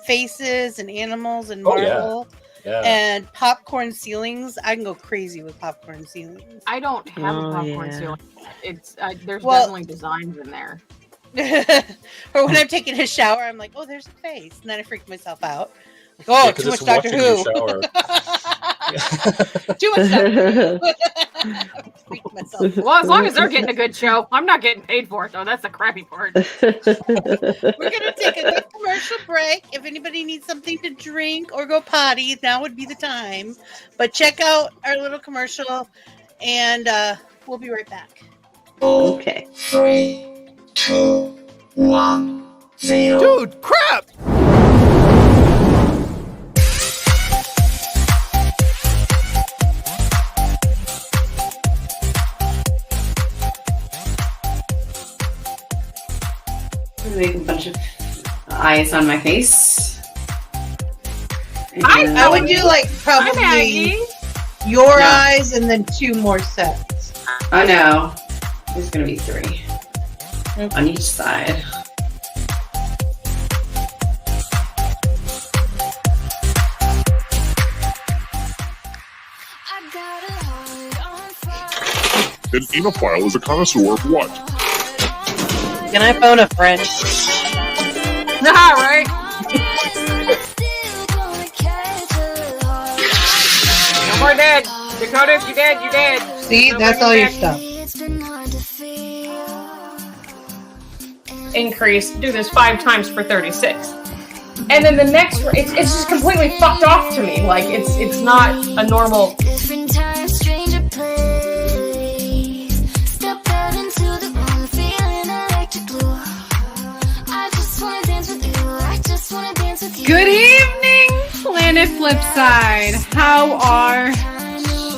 faces and animals and marble. Yeah. And popcorn ceilings. I can go crazy with popcorn ceilings. I don't have a popcorn ceiling. It's there's definitely designs in there. Or when I'm taking a shower, I'm like, oh, there's a face, and then I freak myself out. Like, oh, too much Doctor Who. Too much Doctor Who. Freak myself. Well, as long as they're getting a good show, I'm not getting paid for it though. That's the crappy part. We're gonna take a quick commercial break. If anybody needs something to drink or go potty, now would be the time. But check out our little commercial, and we'll be right back. Okay. 3, 2, 1, 0. Dude, crap! Make a bunch of eyes on my face. I would do like probably your eyes and then 2 more sets. Oh no, there's gonna be 3 on each side. An enophile is a connoisseur of what? Can I phone a friend? Nah, right? No more dead. Dakota, if you're dead, you're dead. See, that's all your stuff. Increase. Do this 5 times for 36. And then the next, it's just completely fucked off to me. Like, it's not a normal... Different time, stranger place. Step out into the room, feeling electric blue. I just wanna dance with you. I just wanna dance with you. Good evening, Planet Flipside. How are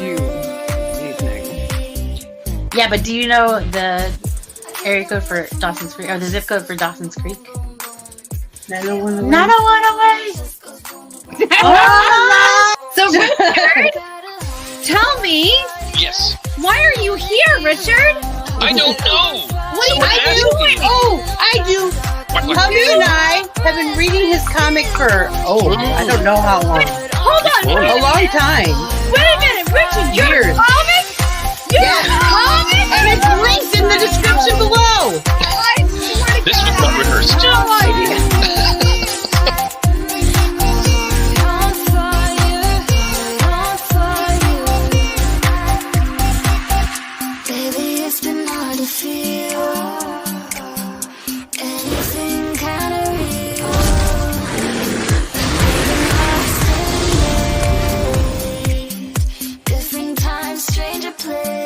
you? Yeah, but do you know the area code for Dawson's Creek, or the zip code for Dawson's Creek? 901 901 So, Richard, tell me. Yes. Why are you here, Richard? I don't know. What are you doing? Oh, I do. Hubby and I have been reading his comic for, I don't know how long. Hold on. A long time. Wait a minute, Richard, you have a comic? You have a comic? And it's linked in the description below. This was not rehearsed. No idea. Baby, it's been hard to feel anything kind of real. Different time, stranger place.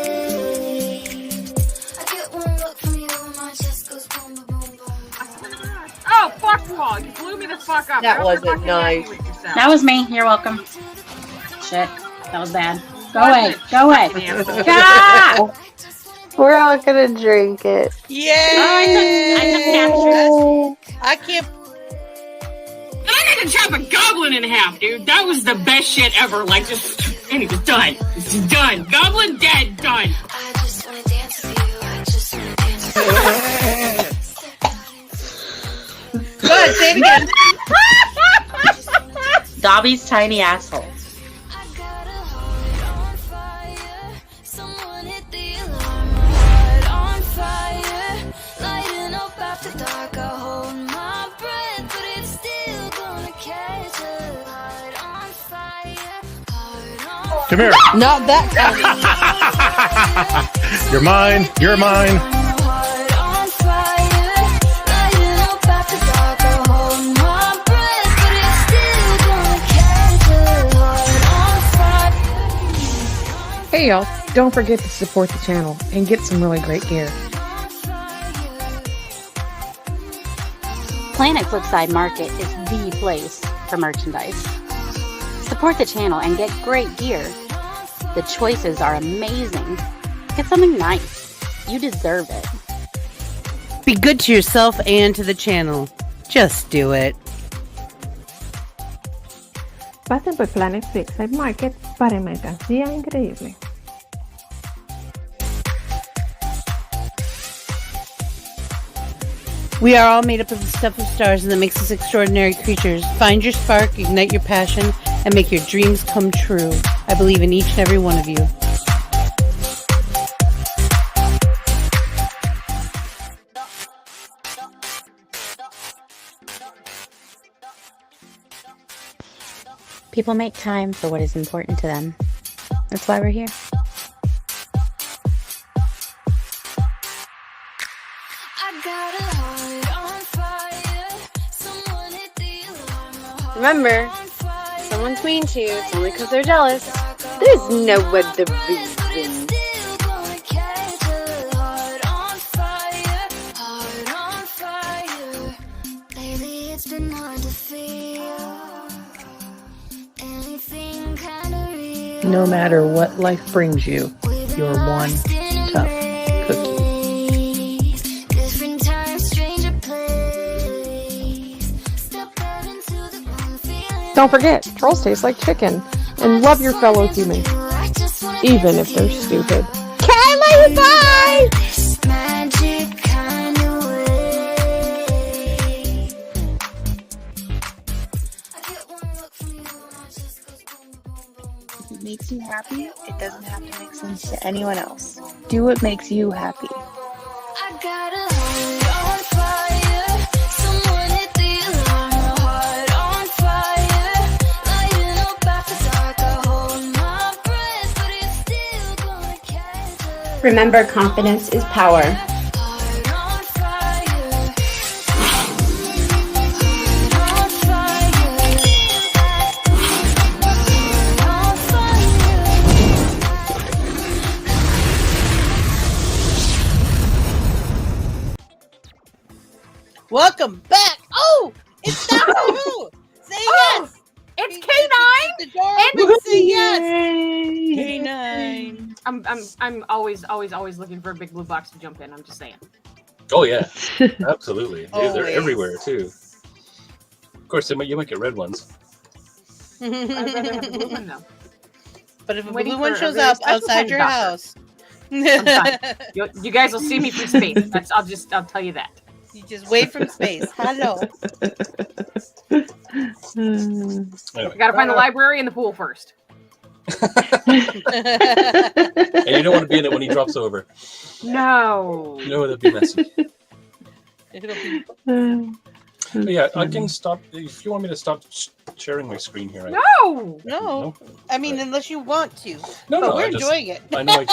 I get one look from you and my chest goes boom, boom, boom, boom. Oh, fuck you all. You blew me the fuck up. That wasn't nice. That was me. You're welcome. Shit, that was bad. Go away. Go away. God! We're all gonna drink it. Yay! I can't. I got to chop a goblin in half, dude. That was the best shit ever. Like, just, and it was done. It's done. Goblin dead, done. Go ahead, say it again. Dobby's tiny asshole. Come here. Not that time. You're mine. You're mine. Hey y'all, don't forget to support the channel and get some really great gear. Planet Flipside Market is the place for merchandise. Support the channel and get great gear. The choices are amazing. Get something nice. You deserve it. Be good to yourself and to the channel. Just do it. Pasen por Planet Flipside Market para mercancía increíble. We are all made up of the stuff of stars, and that makes us extraordinary creatures. Find your spark, ignite your passion, and make your dreams come true. I believe in each and every one of you. People make time for what is important to them. That's why we're here. Remember, if someone tweens you, it's only because they're jealous. There's no other reason. No matter what life brings you, you're one tough cookie. Don't forget, trolls taste like chicken. And love your fellow humans, even if they're stupid. Kylie, bye! If it makes you happy, it doesn't have to make sense to anyone else. Do what makes you happy. Remember, confidence is power. Welcome back. Oh, it's Doctor Who. Say yes. It's K9. The door open. Say yes. K9. I'm always looking for a big blue box to jump in. I'm just saying. Oh yeah, absolutely. They're Always. everywhere too. Of course, you might get red ones. I'd rather have a blue one though. But if a Waiting blue one for a shows very up special outside kind your of doctor. house, I'm done. You guys will see me from space. I'll tell you that. you just wave from space. Hello. Anyway. You gotta find the library and the pool first. And you don't want to be in it when he drops over. No. No, that'd be messy. It'll be. But yeah, I can stop if you want me to stop sharing my screen here. No. I mean, unless you want to. No, but no, we're I just- enjoying it. I know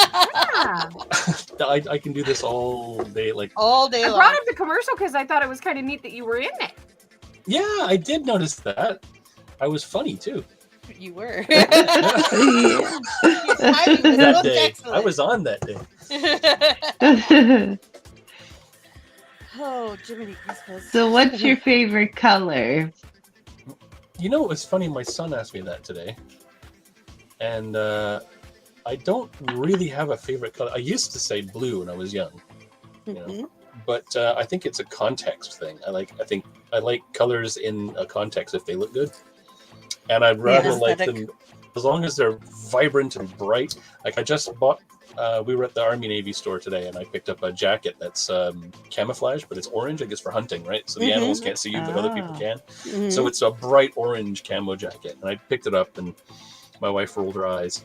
Yeah. I can do this all day. Like all day I long. brought up the commercial because I thought it was kind of neat that you were in it. yeah, I did notice that. I was funny too. You were. That day, I was on that day. Oh, Jiminy Christmas. So, what's your favorite color? You know, it was funny. My son asked me that today, and I don't really have a favorite color. I used to say blue when I was young, you know, but I think it's a context thing. I think I like colors in a context if they look good, and I'd rather like them as long as they're vibrant and bright. Like I just bought. We were at the Army Navy store today, and I picked up a jacket that's camouflage, but it's orange, I guess, for hunting, right? So the animals can't see you, but other people can. So it's a bright orange camo jacket, and I picked it up, and my wife rolled her eyes.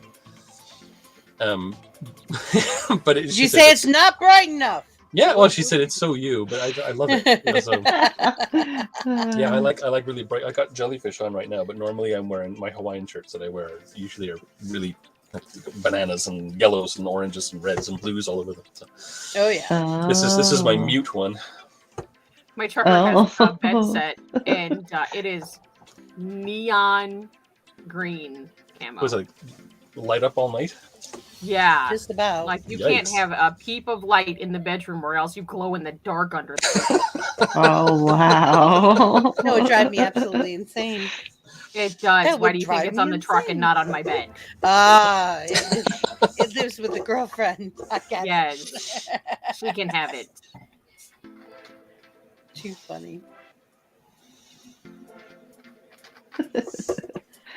But did you say it's not bright enough? Yeah, well, she said it's so you, but I love it. Yeah, I like really bright. I got jellyfish on right now, but normally I'm wearing my Hawaiian shirts that I wear. Usually are really bananas and yellows and oranges and reds and blues all over them. So. Oh yeah. This is my mute one. My trucker has a bed set, and it is neon green camo. Was it like light up all night? Yeah, just about. Like you can't have a peep of light in the bedroom, or else you glow in the dark under the bed. Oh wow! That would drive me absolutely insane. It does. Why do you think it's on the truck and not on my bed? It lives with the girlfriend. I get yes, she can have it. Too funny.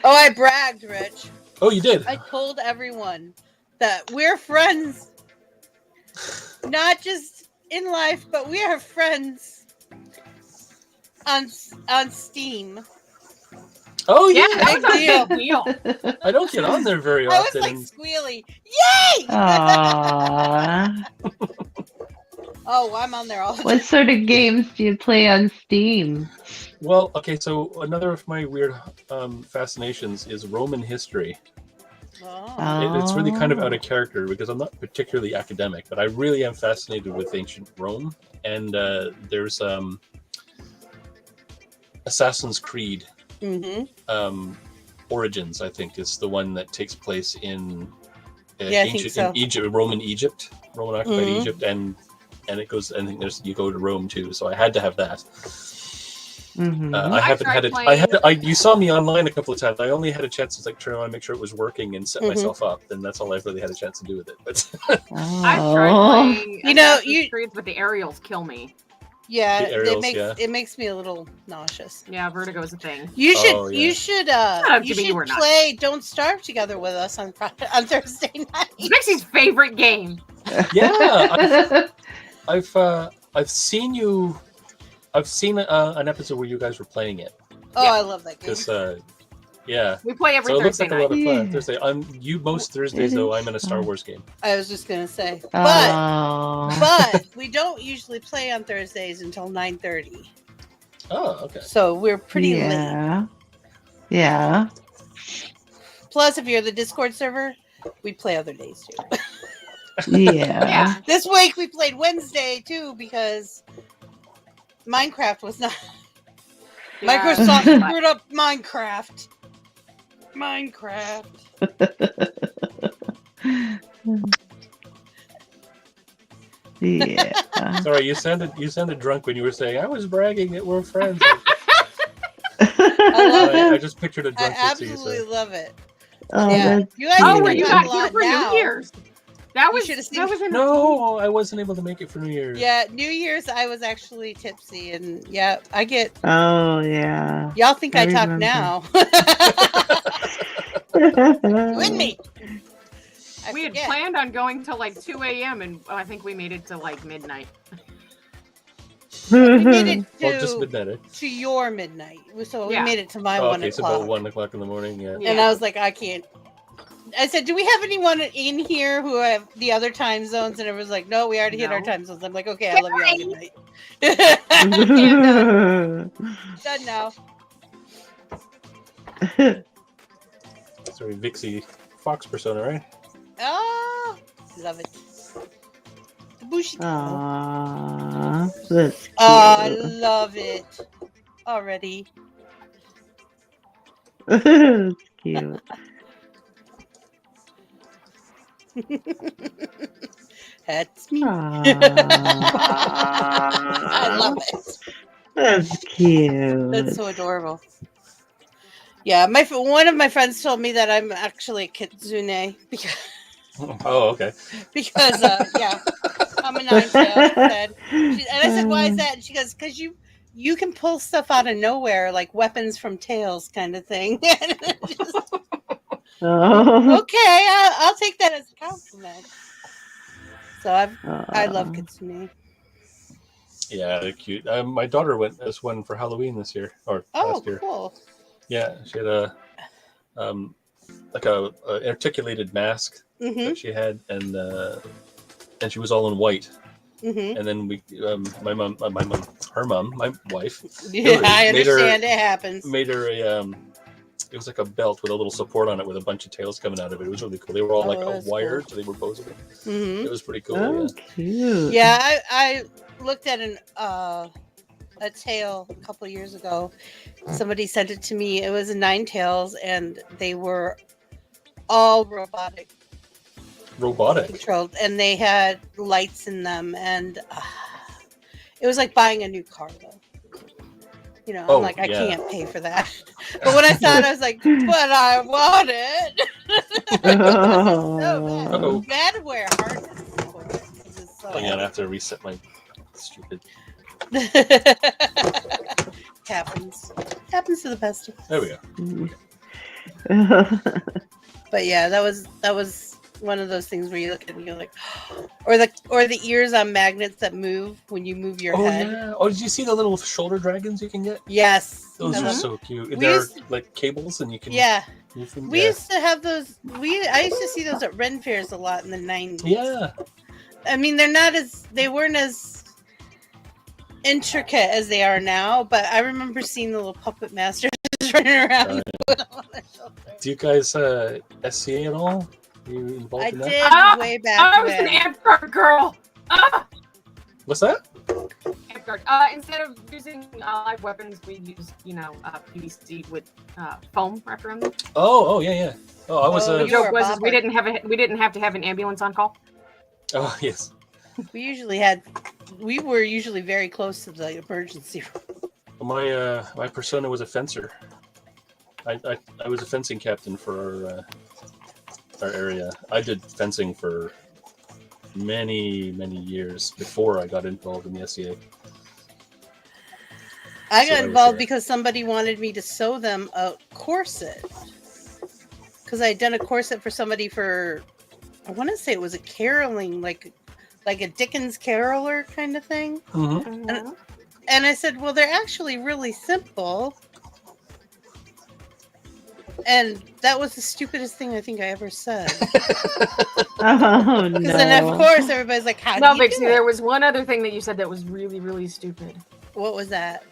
Oh, I bragged, Rich. Oh, you did? I told everyone that we're friends. Not just in life, but we are friends on Steam. Oh yeah, big deal. I don't get on there very I was often. like squealy. Yay! Oh, I'm on there all the time. What sort of games do you play on Steam? Well, okay, so another of my weird fascinations is Roman history. It's really kind of out of character because I'm not particularly academic, but I really am fascinated with ancient Rome. And there's Assassin's Creed. Origins, I think, is the one that takes place in in Egypt, Roman occupied Egypt, and it goes. I think you go to Rome too, so I had to have that. I haven't had it. You saw me online a couple of times. I only had a chance to turn on, make sure it was working, and set myself up. And that's all I've really had a chance to do with it. But I've tried playing. Assassin's Creed, but the aerials kill me. Yeah, aerials, it makes me a little nauseous. Yeah, vertigo is a thing. You should play Don't Starve together with us on Thursday night. It's Vixie's favorite game. Yeah, I've seen you. I've seen an episode where you guys were playing it. Oh, yeah. I love that game. Because yeah, we play every Thursday. Thursday So it looks like night. a lot of fun. Thursday. Most Thursdays though. I'm in a Star Wars game. I was just gonna say, but we don't usually play on Thursdays until 9:30. Oh, okay. So we're pretty late. Yeah. Plus, if you're the Discord server, we play other days too. Yeah. This week we played Wednesday too because Minecraft was not. Yeah. Microsoft screwed up Minecraft. Yeah. Sorry, you sounded drunk when you were saying I was bragging that we're friends. I love it. I just pictured a drunk. I absolutely love it. Oh, yeah. You guys you got here for New Year's. That was No, I wasn't able to make it for New Year's. Yeah, New Year's I was actually tipsy, and yeah, I get. Oh yeah. Y'all think I talk now? With me. We had planned on going till 2 a.m. and I think we made it to midnight. We made it Well, just midnight. to your midnight, so we Yeah. made it to my 1 o'clock. Okay, so about 1 o'clock in the morning. Yeah. And I was like, I can't. I said, do we have anyone in here who have the other time zones? And it was like, no, we already hit our time zones. I'm like, okay, I love you all. Good night. Done now. Sorry, Vixie Fox persona, right? Oh, love it. The bushy tail. Aww, that's cute. Oh, I love it already. That's cute. That's me. I love it. That's cute. That's so adorable. Yeah, one of my friends told me that I'm actually a kitsune because Oh, okay. Because yeah, I'm a 9-tail. And I said, why is that? And she goes, because you can pull stuff out of nowhere, like weapons from tails, kind of thing. Okay, I'll take that as a compliment. So I love Kitsune. Yeah, they're cute. My daughter went as one for Halloween this year or last year. Cool. Yeah, she had a like a articulated mask that she had, and she was all in white. And then my wife. Yeah, I understand. It happens. Made her a it was like a belt with a little support on it with a bunch of tails coming out of it. It was really cool. They were all wired, cool. So they were posable. It was pretty cool. Oh, cute. Yeah, I looked at a tail a couple of years ago. Somebody sent it to me. It was a 9-tails, and they were all robotic controlled, and they had lights in them, and it was like buying a new car, though. You know, I'm like, I can't pay for that. But when I saw it, I was like, but I want it. So bad. You had to wear a harness for it. I have to reset my stupid. Happens to the best of us. There we go. But yeah, that was one of those things where you look at it and you're like, or the ears on magnets that move when you move your head. Yeah. Oh, did you see the little shoulder dragons you can get? Yes. Those are so cute. They're like cables, and you can. Yeah. Move them. We used to have those. I used to see those at Ren fairs a lot in the 90s. Yeah. I mean, they weren't as intricate as they are now, but I remember seeing the little puppet masters running around. Do you guys SCA at all? Are you involved in that? I did way back. I was an amp guard girl. What's that? Amp guard. Instead of using live weapons, we used PVC with foam wrapped around them. Oh yeah. Oh, I was. The joke was we didn't have to have an ambulance on call. Oh yes. We were usually very close to the emergency room. My persona was a fencer. I was a fencing captain for our area. I did fencing for many years before I got involved in the SCA. I got involved because somebody wanted me to sew them a corset. Because I had done a corset for somebody for, I want to say it was a caroling, like a Dickens caroler kind of thing. Mm-hmm. And I said, well, they're actually really simple. And that was the stupidest thing I think I ever said. Oh, no. Because then, of course, everybody's like, how do you Vixie, do it? there was one other thing that you said that was really, really stupid. What was that?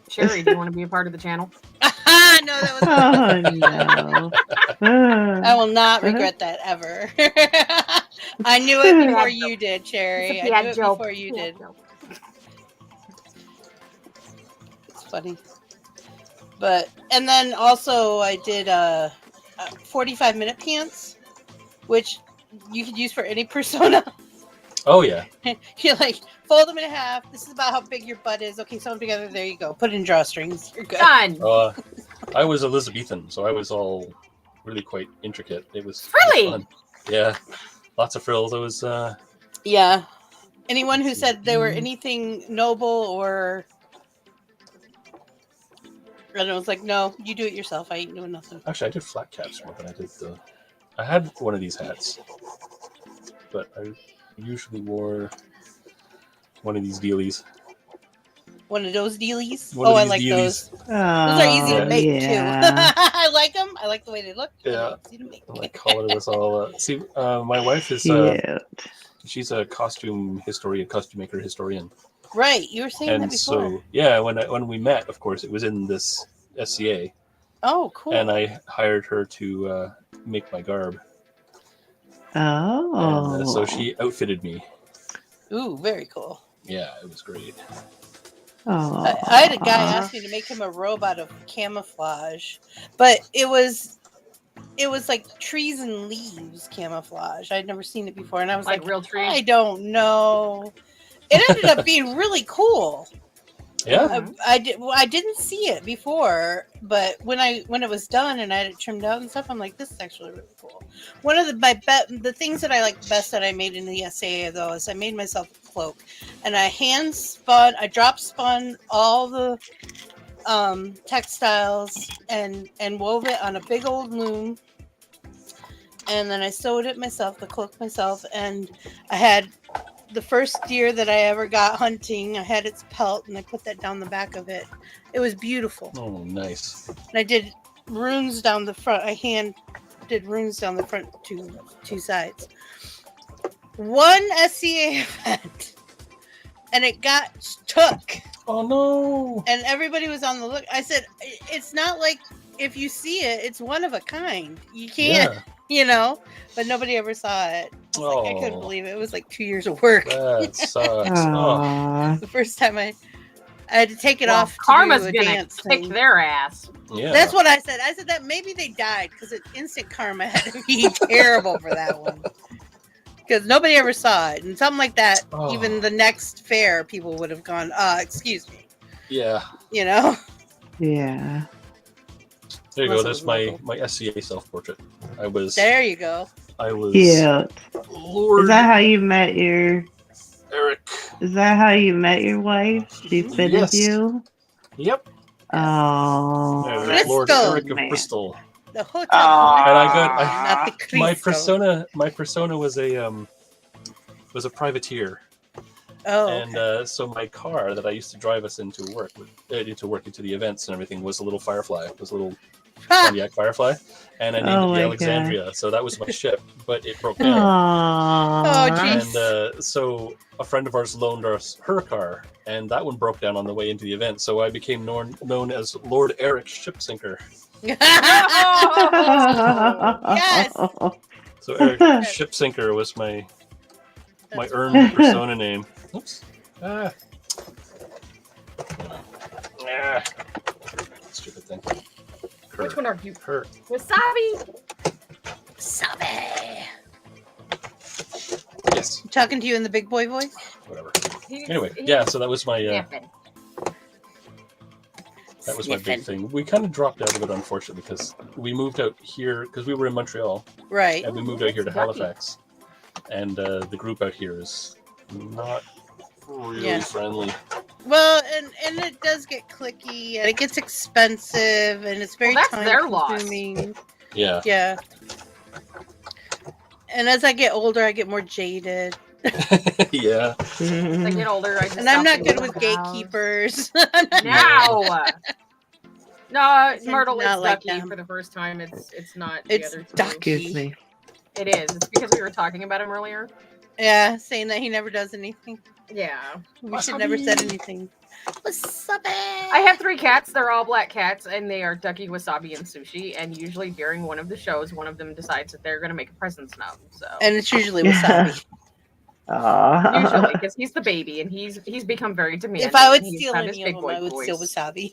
Sherry, do you want to be a part of the channel? No, that was no. I will not regret that ever. I knew it before you did, Cherry. I knew it before you did. It's funny. And then also I did 45-minute pants, which you could use for any persona. Oh yeah. You're like, fold them in half. This is about how big your butt is. Okay, sew them together. There you go. Put it in drawstrings. You're good. Done. I was Elizabethan, so I was all really quite intricate. It was frilly. Fun. Yeah, lots of frills. It was. Yeah. Anyone who said they were anything noble or, and I was like, no, you do it yourself. I ain't doing nothing. Actually, I did flat caps more than I did the. I had one of these hats, but I usually wore one of these dealies. One of those dealies? I like dealies. those. Those are easy to make, too. Yeah. I like them. I like the way they look. Yeah. Easy to make. My collar was all. See, my wife is. She's a costume maker historian. Right, you were saying that before. So, yeah, when we met, of course, it was in this SCA. Oh, cool. And I hired her to make my garb. Oh. And, so she outfitted me. Ooh, very cool. Yeah, it was great. Oh. I had a guy ask me to make him a robe out of camouflage, but it was like trees and leaves camouflage. I'd never seen it before, and I was like real trees? I don't know. It ended up being really cool. Yeah. I didn't see it before, but when it was done and I had it trimmed out and stuff, I'm like, this is actually really cool. One of the things that I like best that I made in the SAA though is I made myself a cloak, and I drop spun all the textiles and wove it on a big old loom, and then I sewed it myself, the cloak myself, and I had the first deer that I ever got hunting. I had its pelt, and I put that down the back of it. It was beautiful. Oh, nice. And I did runes down the front. I hand did runes down the front two sides. One SCA event, and it got took. Oh no! And everybody was on the look. I said, it's not like if you see it, it's one of a kind. You can't, but nobody ever saw it. I couldn't believe it. It was like 2 years of work. That sucks. The first time I had to take it off. Karma's to do a gonna dance kick thing. their ass. Yeah. That's what I said. I said that maybe they died because instant karma had to be terrible for that one. Because nobody ever saw it. And something like that, even the next fair, people would have gone, excuse me. Yeah. Yeah. There you go. That's my SCA self-portrait. There you go. I was. Yeah. Lord Is that how you met your Eric? Is that how you met your wife? She fitted you? Yep. Oh. Yeah, Lord Eric of Bristol. The hotel. And not the my Cristo. persona was a privateer. Oh. And so my car that I used to drive us into the events and everything was a little Firefly. It was a little Pontiac Firefly, and I named it the Alexandria. God. So that was my ship, but it broke down. And so a friend of ours loaned us her car, and that one broke down on the way into the event. So I became known as Lord Eric Shipsinker. Yes. So Eric Shipsinker was my earned persona name. Oops. Stupid thing. Which one are you? Her. Wasabi. Wasabi. Yes. Talking to you in the big boy voice. Whatever. Anyway, yeah. So that was my. That was my big thing. We kind of dropped out of it, unfortunately, because we moved out here because we were in Montreal, right? And we moved out here to Halifax, and the group out here is not really friendly. Well, and it does get clicky, and it gets expensive, and it's very time-consuming. Yeah. Yeah. And as I get older, I get more jaded. Yeah. As I get older, and I'm not good with gatekeepers. No, Myrtle is not like Ducky them. for the first time. It's not It's the other two. Ducky. Excuse me. It is. It's because we were talking about him earlier. Yeah, saying that he never does anything. Yeah. We should never said anything. Wasabi. I have 3 cats. They're all black cats, and they are Ducky, Wasabi, and Sushi. And usually during one of the shows, one of them decides that they're going to make a presents now. So. And it's usually Wasabi. Usually, because he's the baby, and he's become very demanding. If I would He's steal got any his big of them, boy I would voice. steal Wasabi.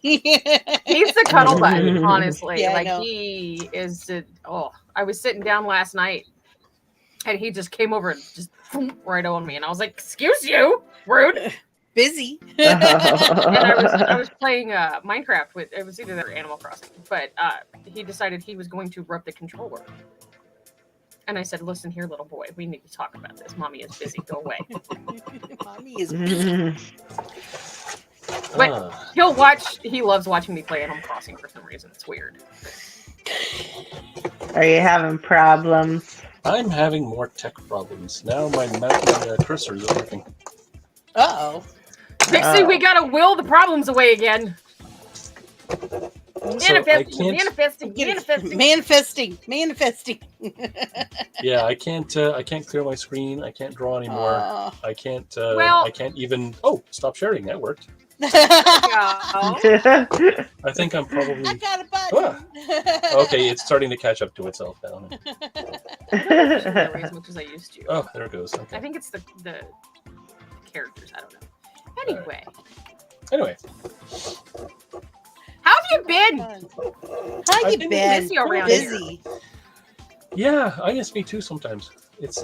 He's the cuddle button, honestly. Yeah, I like know. he is. I was sitting down last night, and he just came over and just right on me, and I was like, "Excuse you, rude." Busy. And I was playing Minecraft with. It was either that or Animal Crossing, but he decided he was going to rub the controller. And I said, "Listen here, little boy. We need to talk about this. Mommy is busy. Go away." Mommy is busy. But he'll watch. He loves watching me play Animal Crossing for some reason. It's weird. Are you having problems? I'm having more tech problems now. My cursor isn't working. Uh-oh. Pixie, we gotta will the problems away again. Manifesting. Yeah, I can't clear my screen. I can't draw anymore. I can't. I can't even. Oh, stop sharing. That worked. I think I'm probably. I got a button. Okay, it's starting to catch up to itself now. As much as I used to. Oh, there it goes. Okay. I think it's the characters. I don't know. Anyway. How have you been? How you been? Busy around busy. Yeah, I guess me too sometimes. It's.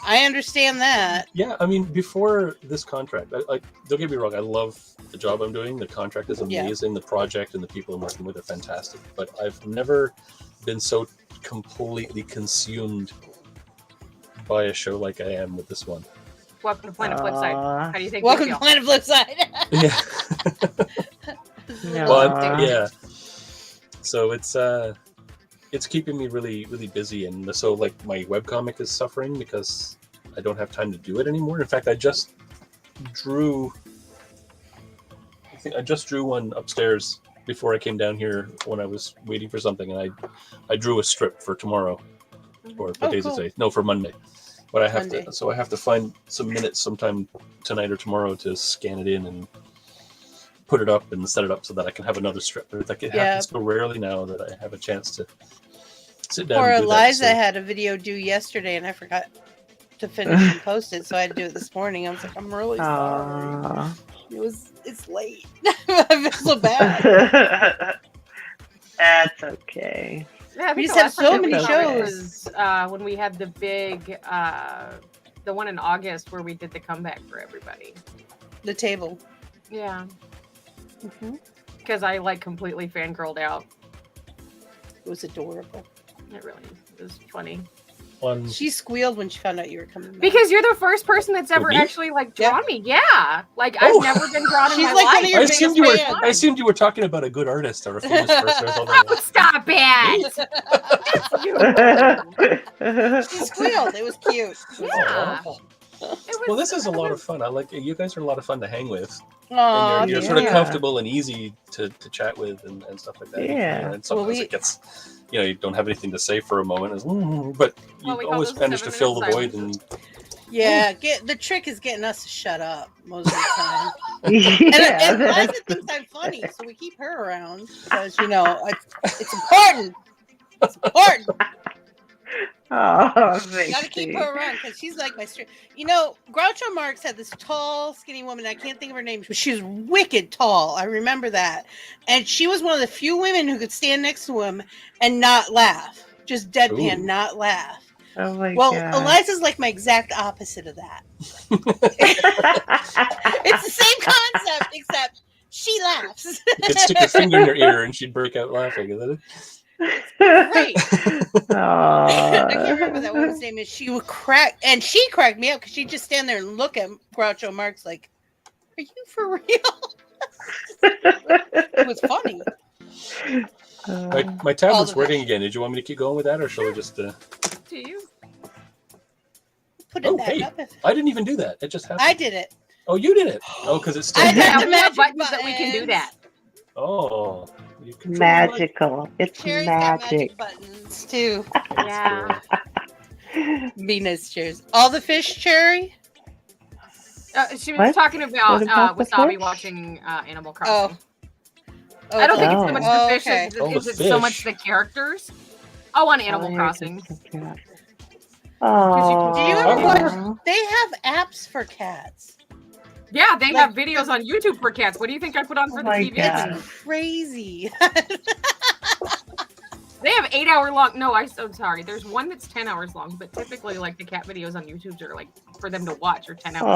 I understand that. Yeah, I mean, before this contract, don't get me wrong, I love the job I'm doing. The contract is amazing. The project and the people I'm working with are fantastic. But I've never been so completely consumed by a show like I am with this one. Welcome to Planet Flipside. How do you think? Welcome to Planet Flipside. Yeah. Well, yeah. So it's keeping me really, really busy, and so like my webcomic is suffering because I don't have time to do it anymore. In fact, I just drew one upstairs before I came down here when I was waiting for something, and I drew a strip for tomorrow, or what day is it today? No, for Monday. But I have to find some minutes sometime tonight or tomorrow to scan it in and put it up and set it up so that I can have another strip. But like it happens so rarely now that I have a chance to sit down. Poor and do Eliza that, had a video due yesterday, and I forgot to finish and post it, so I had to do it this morning. I was like, I'm really sorry. It's late. I feel so bad. That's okay. Yeah, we just have so many shows. When we had the big, the one in August where we did the comeback for everybody. The table. Yeah. Because I like completely fangirled out. It was adorable. It really was funny. She squealed when she found out you were coming back. Because you're the first person that's ever actually like drawn me. Yeah. Like I've never been drawn in my life. I assumed you were talking about a good artist or a famous person or something. Oh, stop it! She squealed. It was cute. Yeah. Well, this is a lot of fun. I like you guys are a lot of fun to hang with. Aw, and you're sort of comfortable and easy to chat with and stuff like that. Yeah. And sometimes it gets, you don't have anything to say for a moment, but you always manage to fill the void. And yeah, the trick is getting us to shut up most of the time. Yeah, and Liza thinks I'm funny, so we keep her around because it's important. It's important. Oh, you gotta keep her around because she's like my strength. Groucho Marx had this tall, skinny woman. I can't think of her name, but she was wicked tall. I remember that. And she was one of the few women who could stand next to him and not laugh. Just deadpan, not laugh. Oh my God. Eliza's like my exact opposite of that. It's the same concept, except she laughs. You could stick your finger in her ear and she'd break out laughing. Is that it? Great. I can't remember that woman's name is. She would crack, and she cracked me up because she'd just stand there and look at Groucho Marx like, "Are you for real?" It was funny. My tablet's working again. Did you want me to keep going with that, or shall we just? To you. Put it back up. I didn't even do that. It just happened. I did it. Oh, you did it. Oh, because it's still. I have the magic buttons that we can do that. Oh. Magical. It's Cherry's magic. got magic buttons too. Yeah. Venus chairs. All the fish, Cherry? She was talking about Wasabi watching Animal Crossing. I don't think it's so much the fish as it's so much the characters. On Animal Crossing. Oh. Do you ever watch? They have apps for cats. Yeah, they have videos on YouTube for cats. What do you think I put on for the TV? It's crazy. They have 8-hour long. No, I'm so sorry. There's one that's 10 hours long, but typically, like the cat videos on YouTube are like for them to watch or 10 hours or 8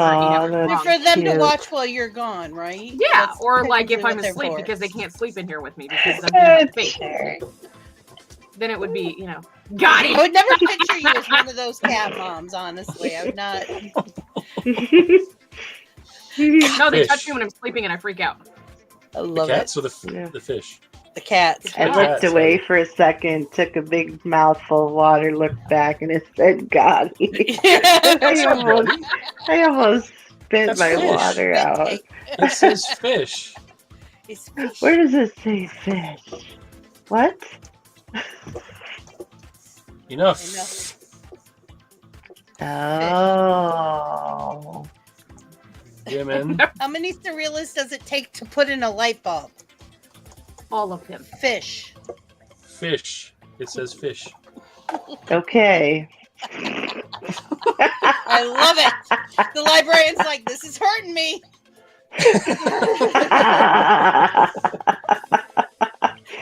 hours long. For them to watch while you're gone, right? Yeah, That's or like if I'm what they're asleep for. because they can't sleep in here with me because I'm doing my face. Then it would be, got it. I would never picture you as one of those cat moms. Honestly, I would not. No, they touch me when I'm sleeping and I freak out. I love the cats or the fish? The cats. I looked away for a second, took a big mouthful of water, looked back, and it said, "God." I almost spit my water out. It says fish. Where does it say fish? What? Enough. Oh. Yeah, man. How many surrealists does it take to put in a light bulb? All of them. Fish. Fish. It says fish. Okay. I love it. The librarian's like, this is hurting me.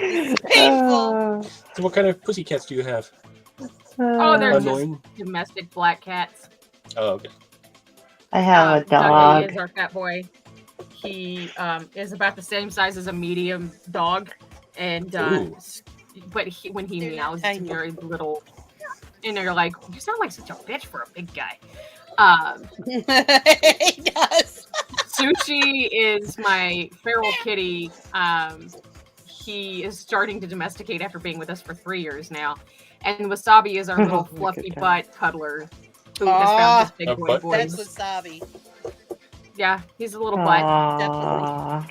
It's painful. So what kind of pussycats do you have? Oh, they're Annoying. just domestic black cats. Oh, okay. I have a Ducky dog. is our cat boy. He is about the same size as a medium dog, and but when he meows, it's very little. And they're like, "You sound like such a bitch for a big guy." He does. Sushi is my feral kitty. He is starting to domesticate after being with us for 3 years now. And Wasabi is our little fluffy butt cuddler who has found his big boy voice. That's Wasabi. Yeah, he's a little butt.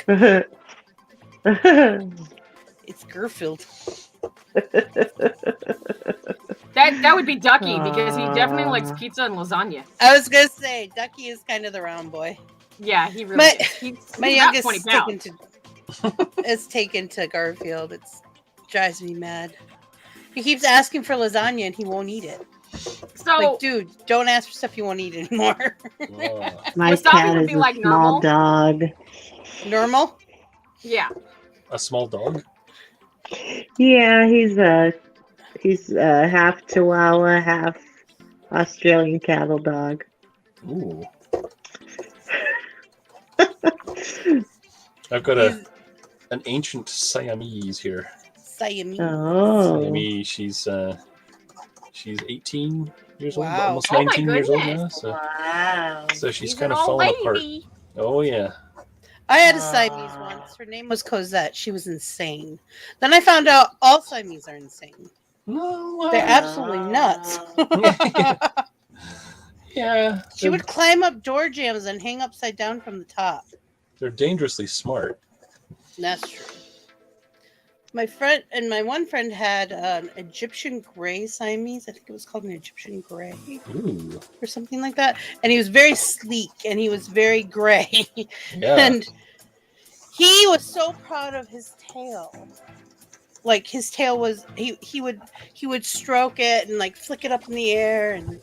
Definitely. It's Garfield. That would be Ducky because he definitely likes pizza and lasagna. I was gonna say Ducky is kind of the round boy. Yeah, he really is. He's my about youngest 20 is taken to Garfield. It drives me mad. He keeps asking for lasagna and he won't eat it. So, like, dude, don't ask for stuff you won't eat anymore. My Wasabi cat would is be a like small normal. dog. Normal? Yeah. A small dog? Yeah, he's half Chihuahua, half Australian cattle dog. Ooh. I've got an ancient Siamese here. Siamese. Oh. Siamese. She's 18 years old, Wow. almost Oh my 19 years old now. goodness. So, Wow. so she's She's kind an of old falling apart. lady. Oh yeah. I had a Siamese once. Her name was Cosette. She was insane. Then I found out all Siamese are insane. No, they're absolutely nuts. Yeah. She would climb up door jams and hang upside down from the top. They're dangerously smart. That's true. My one friend had an Egyptian gray Siamese. I think it was called an Egyptian gray. Ooh. Or something like that. And he was very sleek and he was very gray. Yeah. And he was so proud of his tail. Like his tail was he would stroke it and like flick it up in the air, and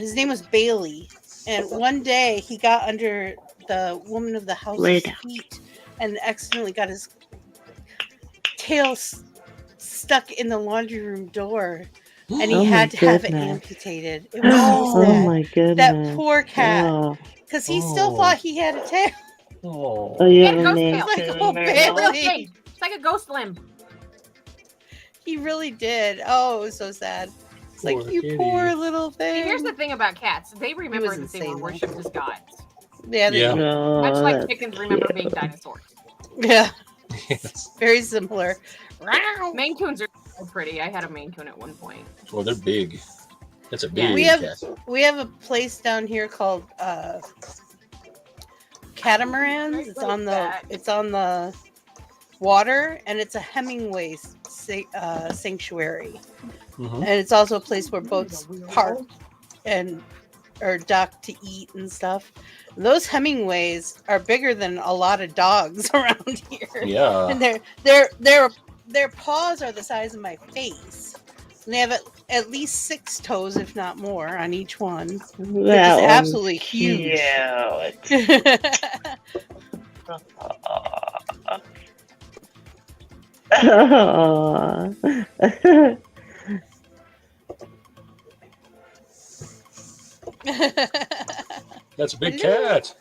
his name was Bailey. And one day he got under the woman of the house's feet and accidentally got his tail stuck in the laundry room door, and he had to have it amputated. It was so sad. Oh my goodness. That poor cat, because he still thought he had a tail. Oh, you Yeah, have a ghost name tail. Like, too, oh, Mary. Bailey. It's like a ghost limb. He really did. Oh, it was so sad. It's like, Poor you kitty. poor little See, thing. here's the thing about cats. They remember was that they were insane, though. worshipped as gods. Yeah, they Yeah. do. Oh, Much like that's chickens remember cute. being dinosaurs. Yeah, Yes. very similar. Maine Coons are so pretty. I had a Maine Coon at one point. Well, they're big. That's a big We have cat. a place down here called Catamarans. It's on the water, and it's a Hemingway sanctuary. Mhm. And it's also a place where boats park and are docked to eat and stuff. Those Hemingways are bigger than a lot of dogs around here. Yeah. And their paws are the size of my face. And they have at least 6 toes, if not more, on each one. They're That just one's absolutely huge. Aw. That's a big cat.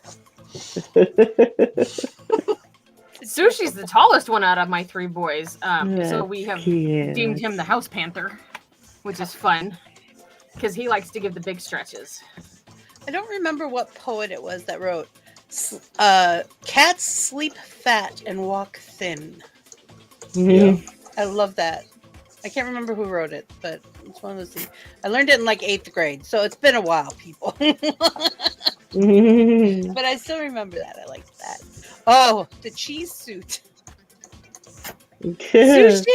Sushi's the tallest one out of my 3 boys. So That's we have cute. deemed him the house panther, which is fun because he likes to give the big stretches. I don't remember what poet it was that wrote, cats sleep fat and walk thin. Yeah. I love that. I can't remember who wrote it, but it's one of those things. I learned it in like 8th grade, so it's been a while, people. But I still remember that. I like that. Oh, the cheese suit. Sushi!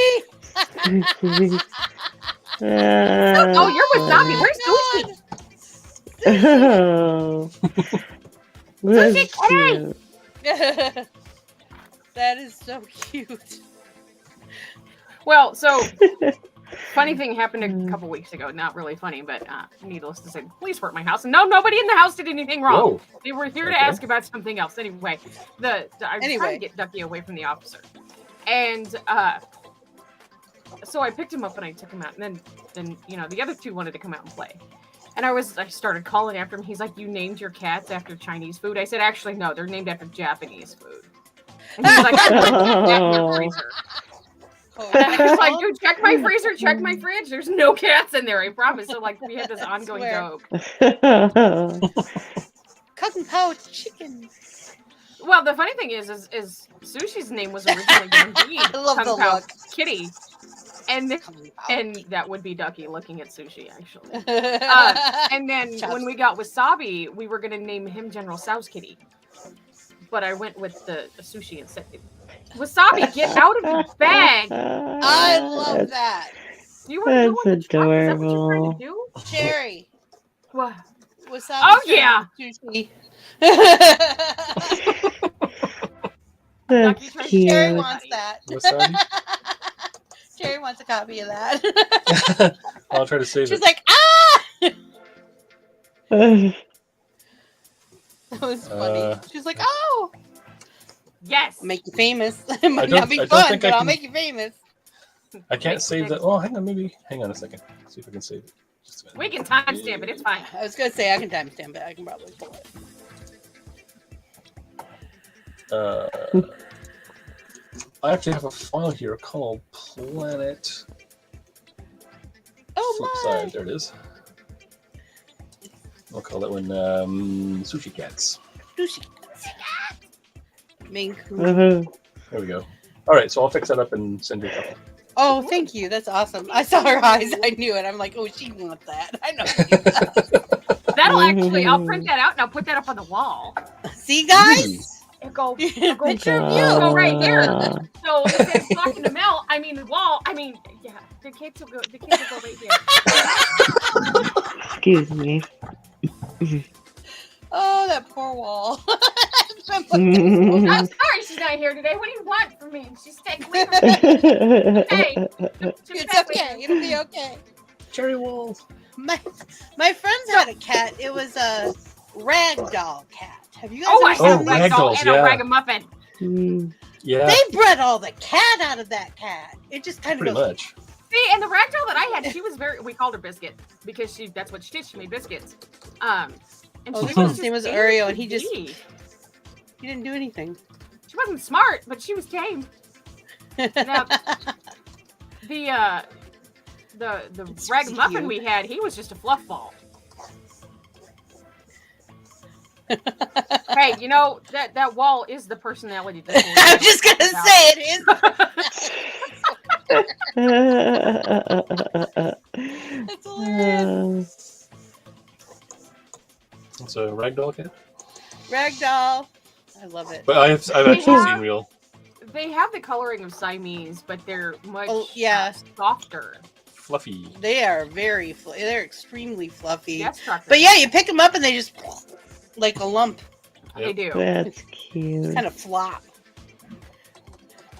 Oh, you're with Zombie. Where's Sushi? Oh. That's Sushi, cute. That is so cute. Well, so funny thing happened a couple weeks ago. Not really funny, but needless to say, the police were at my house. And no, nobody in the house did anything wrong. Whoa. They were here to Okay. ask about something else. Anyway, I was trying to get Ducky away from the officer. And So I picked him up and I took him out, and then the other two wanted to come out and play. And I started calling after him. He's like, "You named your cats after Chinese food?" I said, "Actually, no, they're named after Japanese food." And he's like, "I put that in your freezer." And I was like, "Dude, check my freezer, check my fridge. There's no cats in there, I promise." So like, we had this ongoing joke. Kung Pao chicken. Well, the funny thing is Sushi's name was originally going to be Kung Pao Kitty. And that would be Ducky looking at Sushi, actually. And then when we got Wasabi, we were going to name him General Tso's Kitty. But I went with the Sushi instead. Wasabi, get out of the bag! I love that. You want to go on the truck? Is that what you're trying to do? Cherry. What? Wasabi. Oh, yeah! Sushi. That's cute. Cherry wants that. Wasabi? Cherry wants a copy of that. I'll try to save She's it. like, ah! That was funny. She's like, oh! Yes! Make you famous. It might don't- not be I don't fun, think but I I'll can- make you famous. I can't save that. Oh, hang on a second. See if I can save it. Just a minute. We can timestamp it. It's fine. I was going to say I can timestamp it. I can probably pull it. I actually have a file here called Planet Flipside. There it is. We'll call that one Sushi Cats. Sushi Cats. Mink. There we go. All right, so I'll fix that up and send you a couple. Oh, thank you. That's awesome. I saw her eyes. I knew it. I'm like, oh, she wants that. I know. That'll actually, I'll print that out and I'll put that up on the wall. See, guys? It'll go Picture of It'll go right there. Aw. So instead of talking to Mel, the wall, yeah, the kids will go right here. Excuse me. Oh, that poor wall. I'm sorry she's not here today. What do you want from me? She's staying away from me. Hey, it's okay. It'll be okay. Cherry walls. My friends had a cat. It was a ragdoll cat. Have you guys Oh, I ever have seen a these? ragdoll and a ragamuffin. Yeah. They bred all the cat out of that cat. It just kind of Pretty goes, much. See, and the ragdoll that I had, she was we called her Biscuit because that's what she did. She made biscuits. And Oh, she this was name was just Oreo, and tame he as just can be. he didn't do anything. She wasn't smart, but she was tame. Now, the ragamuffin we had, he was just a fluff ball. Hey, that wall is the personality. I'm just gonna say it is. That's hilarious. It's a ragdoll cat. Ragdoll. I love it. But I've actually seen real. They have the coloring of Siamese, but they're much softer. Fluffy. They are very they're extremely fluffy. That's chocolate. But yeah, you pick them up and they just like a lump. They do. That's cute. Kind of flop.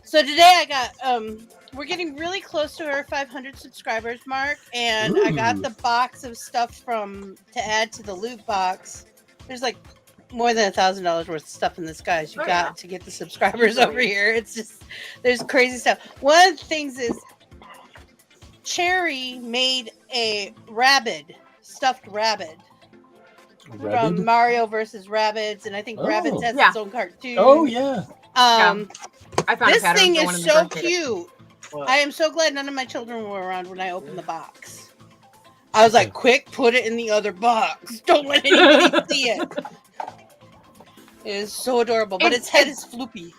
So today I got we're getting really close to our 500 subscribers mark, and I got the box of stuff to add to the loot box. There's like more than $1,000 worth of stuff in this, guys. You got to get the subscribers over here. It's just there's crazy stuff. One of the things is Cherry made a stuffed rabbit. From Mario versus Rabbids, and I think Rabbids has its own cartoon. Oh yeah. I found this a pattern thing for one is of the so birthday cute. Wow. I am so glad none of my children were around when I opened the box. I was like, quick, put it in the other box. Don't let anybody see it. It is so adorable, but its head is floopy.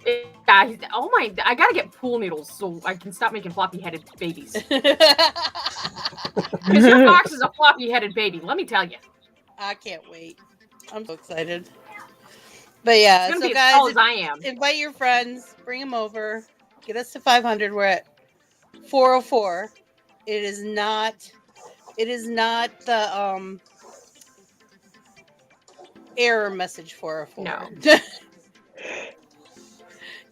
Yeah, oh my, I gotta get pool noodles so I can stop making floppy-headed babies. Because your box is a floppy-headed baby, let me tell you. I can't wait. I'm so excited. But yeah, It's gonna so be guys, as tall as I am. Invite your friends, bring them over, get us to 500. We're at 404. It is not the error message 404. No.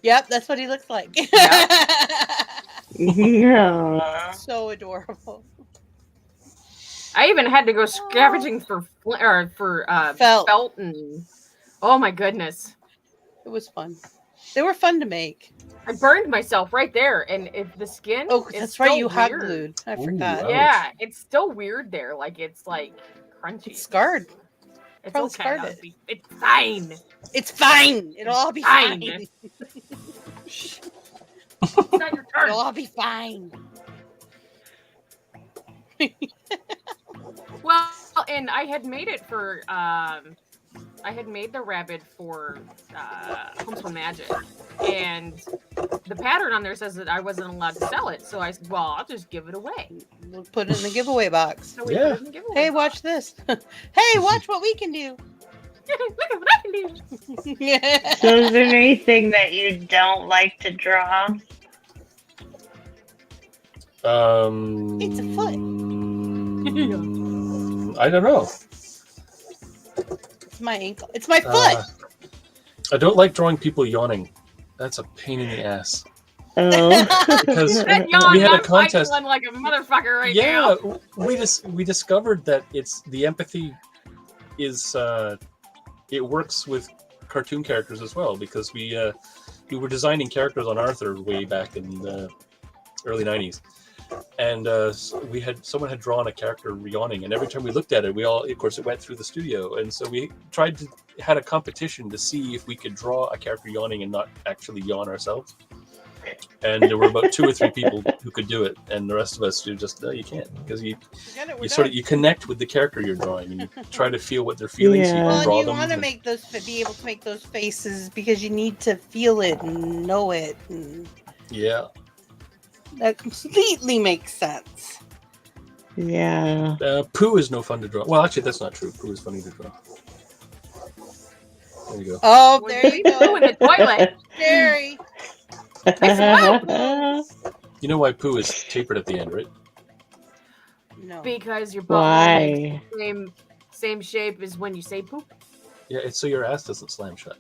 Yep, that's what he looks like. Yeah. So adorable. I even had to go scavenging for felt and oh my goodness. It was fun. They were fun to make. I burned myself right there, and if the skin. Oh, is that's right. still You hot weird. glued. I Ooh, forgot. ouch. Yeah, it's still weird there. Like it's like crunchy. It's scarred. It's Probably okay. scarred I'll it. It's fine. It's fine. It'll all be fine. It's not your turn. It'll all be fine. Well, and I had made it for I had made the rabbit for Homeschool Magic, and the pattern on there says that I wasn't allowed to sell it. So I said, "Well, I'll just give it away." We'll put it in the giveaway box. So we put it in the giveaway Hey, box. watch this. Hey, watch what we can do. Look at what I can do. So is there anything that you don't like to draw? It's a foot. I don't know. It's my ankle. It's my foot. I don't like drawing people yawning. That's a pain in the ass. Oh. Because That yawn, we had a I'm contest. fighting like a motherfucker right Yeah, now. we discovered that it's the empathy is it works with cartoon characters as well, because we were designing characters on Arthur way back in the early 90s, and someone had drawn a character yawning, and every time we looked at it, we all, of course, it went through the studio, and so we had a competition to see if we could draw a character yawning and not actually yawn ourselves. And there were about 2 or 3 people who could do it, and the rest of us you can't, because you connect with the character you're drawing, and you try to feel what they're feeling. Yeah. So you Well, can and draw you them. want to make those, be able to make those faces because you need to feel it and know it, and Yeah. that completely makes sense. Yeah. Pooh is no fun to draw. Well, actually, that's not true. Pooh is funny to draw. There you go. Oh, there you go. In the toilet. Jerry. You know why Pooh is tapered at the end, right? No. Because your Why? makes the same shape as when you say poop. Yeah, it's so your ass doesn't slam shut.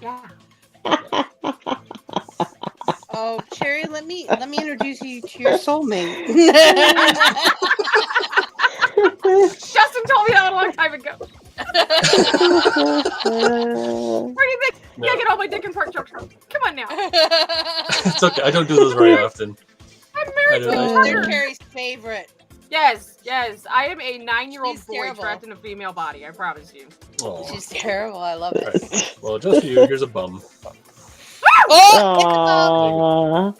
Yeah. Oh, Cherry, let me introduce you to your soulmate. Justin told me that a long time ago. Where do you think I get all my dick and fart jokes from? Come on now. It's okay. I don't do those very often. I'm married to a They're partner. Cherry's favorite. Yes. I am a 9-year-old She's boy terrible. trapped in a female body. I promise you. Aw. She's terrible. I love it. Right. Well, just for you, here's a bum. Aww.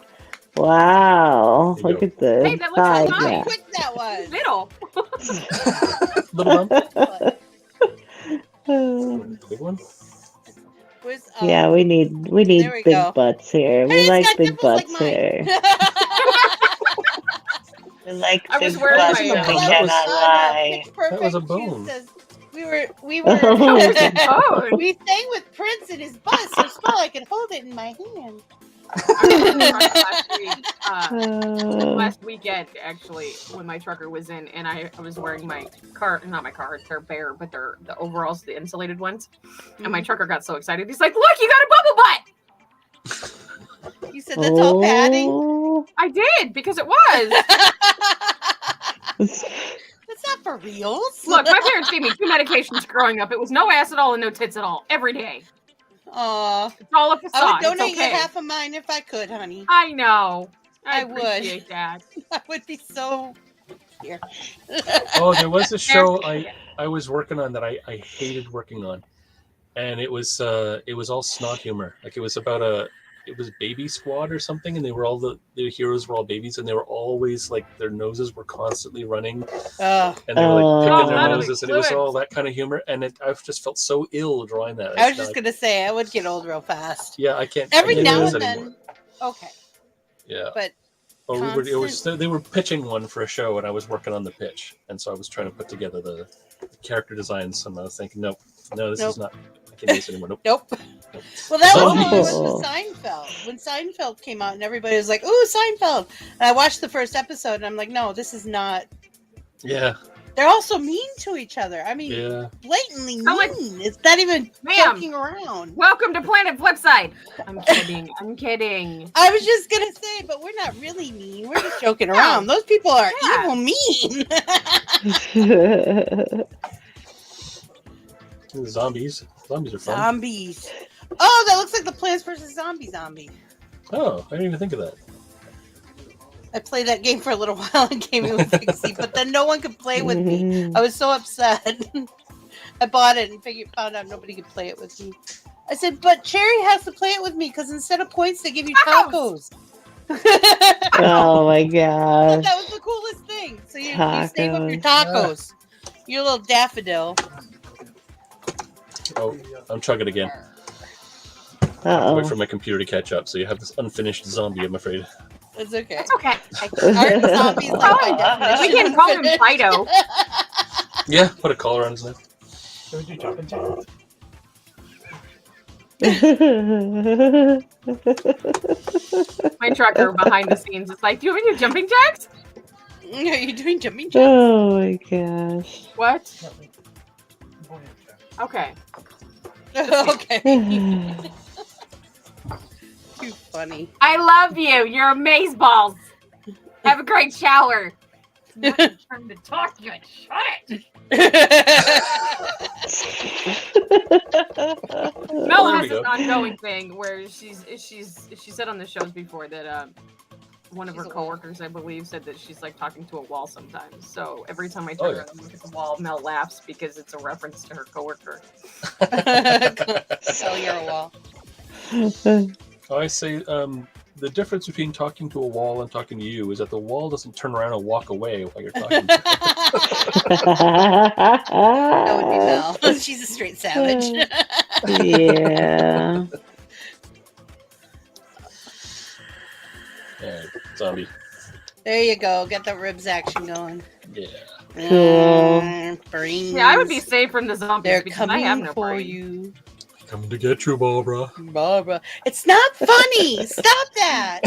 Wow. There you Look at this. Hey, that looks like side mine. map. Quick that was. Little. Little bum. Big one. Where's, Yeah, we need there we big go. butts here. Hey, We it's like got big nipples like butts mine. here. We like I was big wearing butts, my, and we that cannot was- lie. That was a bone. We were That was a bone. we sang with Prince in his butt so small I could hold it in my hand. Last weekend, actually, when my trucker was in, and I was wearing my not my car, they're bare, but they're the overalls, the insulated ones. And my trucker got so excited. He's like, "Look, you got a bubble butt!" You said that's all padding? Oh. I did, because it was. That's not for reals. Look, my parents gave me 2 medications growing up. It was no ass at all and no tits at all, every day. Aw. It's all a facade. I would donate it's okay. you half of mine if I could, honey. I know. I would. appreciate that. I would be so here. Oh, there was a show I was working on that I hated working on, and it was all snot humor. Like it was Baby Squad or something, and they were all the heroes were all babies, and they were always like their noses were constantly running, and they were like picking their noses, and it was all that kind of humor. And I just felt so ill drawing that. I was just gonna say I would get old real fast. Yeah, I can't. Every I can't now do and this then. anymore. Okay. Yeah. But they were pitching one for a show, and I was working on the pitch, and so I was trying to put together the character designs, and I was thinking, no, this is not. I can't do this anymore. Nope. Well, that was when I was with Seinfeld. When Seinfeld came out, and everybody was like, "Ooh, Seinfeld!" And I watched the first episode, and I'm like, "No, this is not." Yeah. They're also mean to each other. I mean, blatantly mean. It's not even joking around. Welcome to Planet Flipside. I'm kidding. I was just gonna say, but we're not really mean. We're just joking around. Those people are evil mean. Zombies are fun. Zombies. Oh, that looks like the Plants vs. Zombie. Oh, I didn't even think of that. I played that game for a little while and came in with Pixie, but then no one could play with me. I was so upset. I bought it and found out nobody could play it with me. I said, but Cherry has to play it with me because instead of points, they give you tacos. Oh my gosh. That was the coolest thing. So you save up your tacos. Your little daffodil. Oh, I'm chugging again. Uh-oh. Wait for my computer to catch up. So you have this unfinished zombie, I'm afraid. It's okay. It's okay. Aren't zombies like by definition? We can call him Fido. Yeah, put a collar on his neck. Should we do jumping jacks? My trucker behind the scenes is like, do you want me to do jumping jacks? Are you doing jumping jacks? Oh my gosh. What? Okay. Okay. Too funny. I love you. You're amazeballs. Have a great shower. I'm not trying to talk to you. Shut it. Mel has this ongoing thing where she said on the shows before that one of her coworkers, I believe, said that she's like talking to a wall sometimes. So every time I turn around and look at the wall, Mel laughs because it's a reference to her coworker. So you're a wall. I say the difference between talking to a wall and talking to you is that the wall doesn't turn around and walk away while you're talking to it. That would be Mel. She's a straight savage. Yeah. Yeah, zombie. There you go. Get the ribs action going. Yeah. Brains. Yeah, I would be safe from the zombies They're because I have coming no for brain. you. Coming to get you, Barbara. Barbara. It's not funny. Stop that.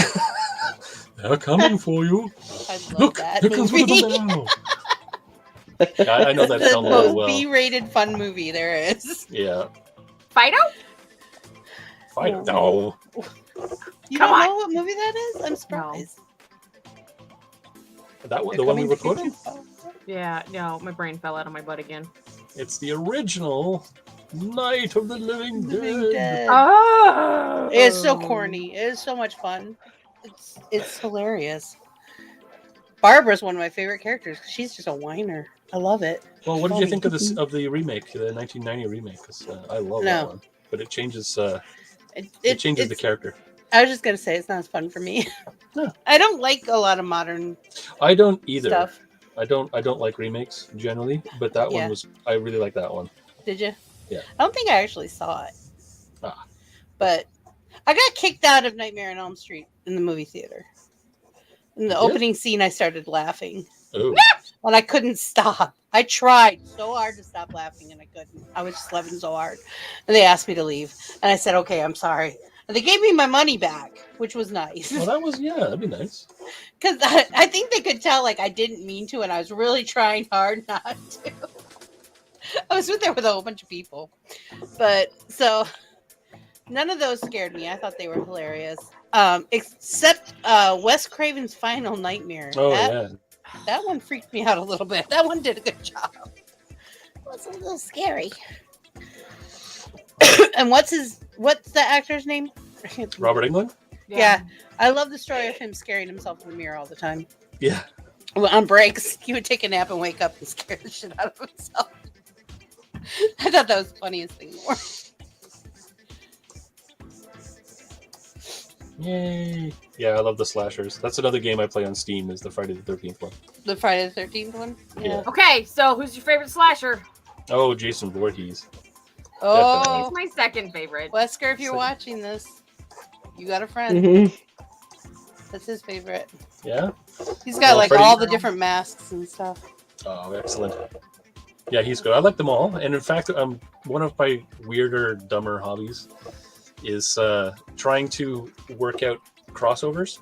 They're coming for you. I love Look, that here comes movie. the bell. I know that It's film the really most well. B-rated fun movie there is. Yeah. Fido? No. You Come don't on. know what movie that is? I'm surprised. That one, the one we recorded? Yeah, no, my brain fell out of my butt again. It's the original Night of the Living Dead. Oh! It is so corny. It is so much fun. It's hilarious. Barbara's one of my favorite characters. She's just a whiner. I love it. Well, what did you think of this the remake, the 1990 remake? Because I love that one, but it changes. It changes the character. I was just gonna say it's not as fun for me. I don't like a lot of modern. I don't either. Stuff. I don't like remakes generally, but that one was. I really like that one. Did you? Yeah. I don't think I actually saw it. Ah. But I got kicked out of Nightmare on Elm Street in the movie theater. In the opening scene, I started laughing. Oh. And I couldn't stop. I tried so hard to stop laughing and I couldn't. I was just laughing so hard. And they asked me to leave. And I said, okay, I'm sorry. And they gave me my money back, which was nice. Well, that was, that'd be nice. Because I think they could tell, like, I didn't mean to, and I was really trying hard not to. I was there with a whole bunch of people. But, so, none of those scared me. I thought they were hilarious. Except Wes Craven's Final Nightmare. Oh, yeah. That one freaked me out a little bit. That one did a good job. It was a little scary. And what's the actor's name? Robert Englund? Yeah. I love the story of him scaring himself in the mirror all the time. Yeah. Well, on breaks, he would take a nap and wake up and scare the shit out of himself. I thought that was the funniest thing more. Yay. Yeah, I love the slashers. That's another game I play on Steam is the Friday the 13th one. The Friday the 13th one? Yeah. Okay, so who's your favorite slasher? Oh, Jason Voorhees. Oh. He's my second favorite. Wesker, if you're watching this, you got a friend. Mm-hmm. That's his favorite. Yeah? He's got like Freddy- all the different masks and stuff. Oh, excellent. Yeah, he's good. I like them all. And in fact, one of my weirder, dumber hobbies is trying to work out crossovers.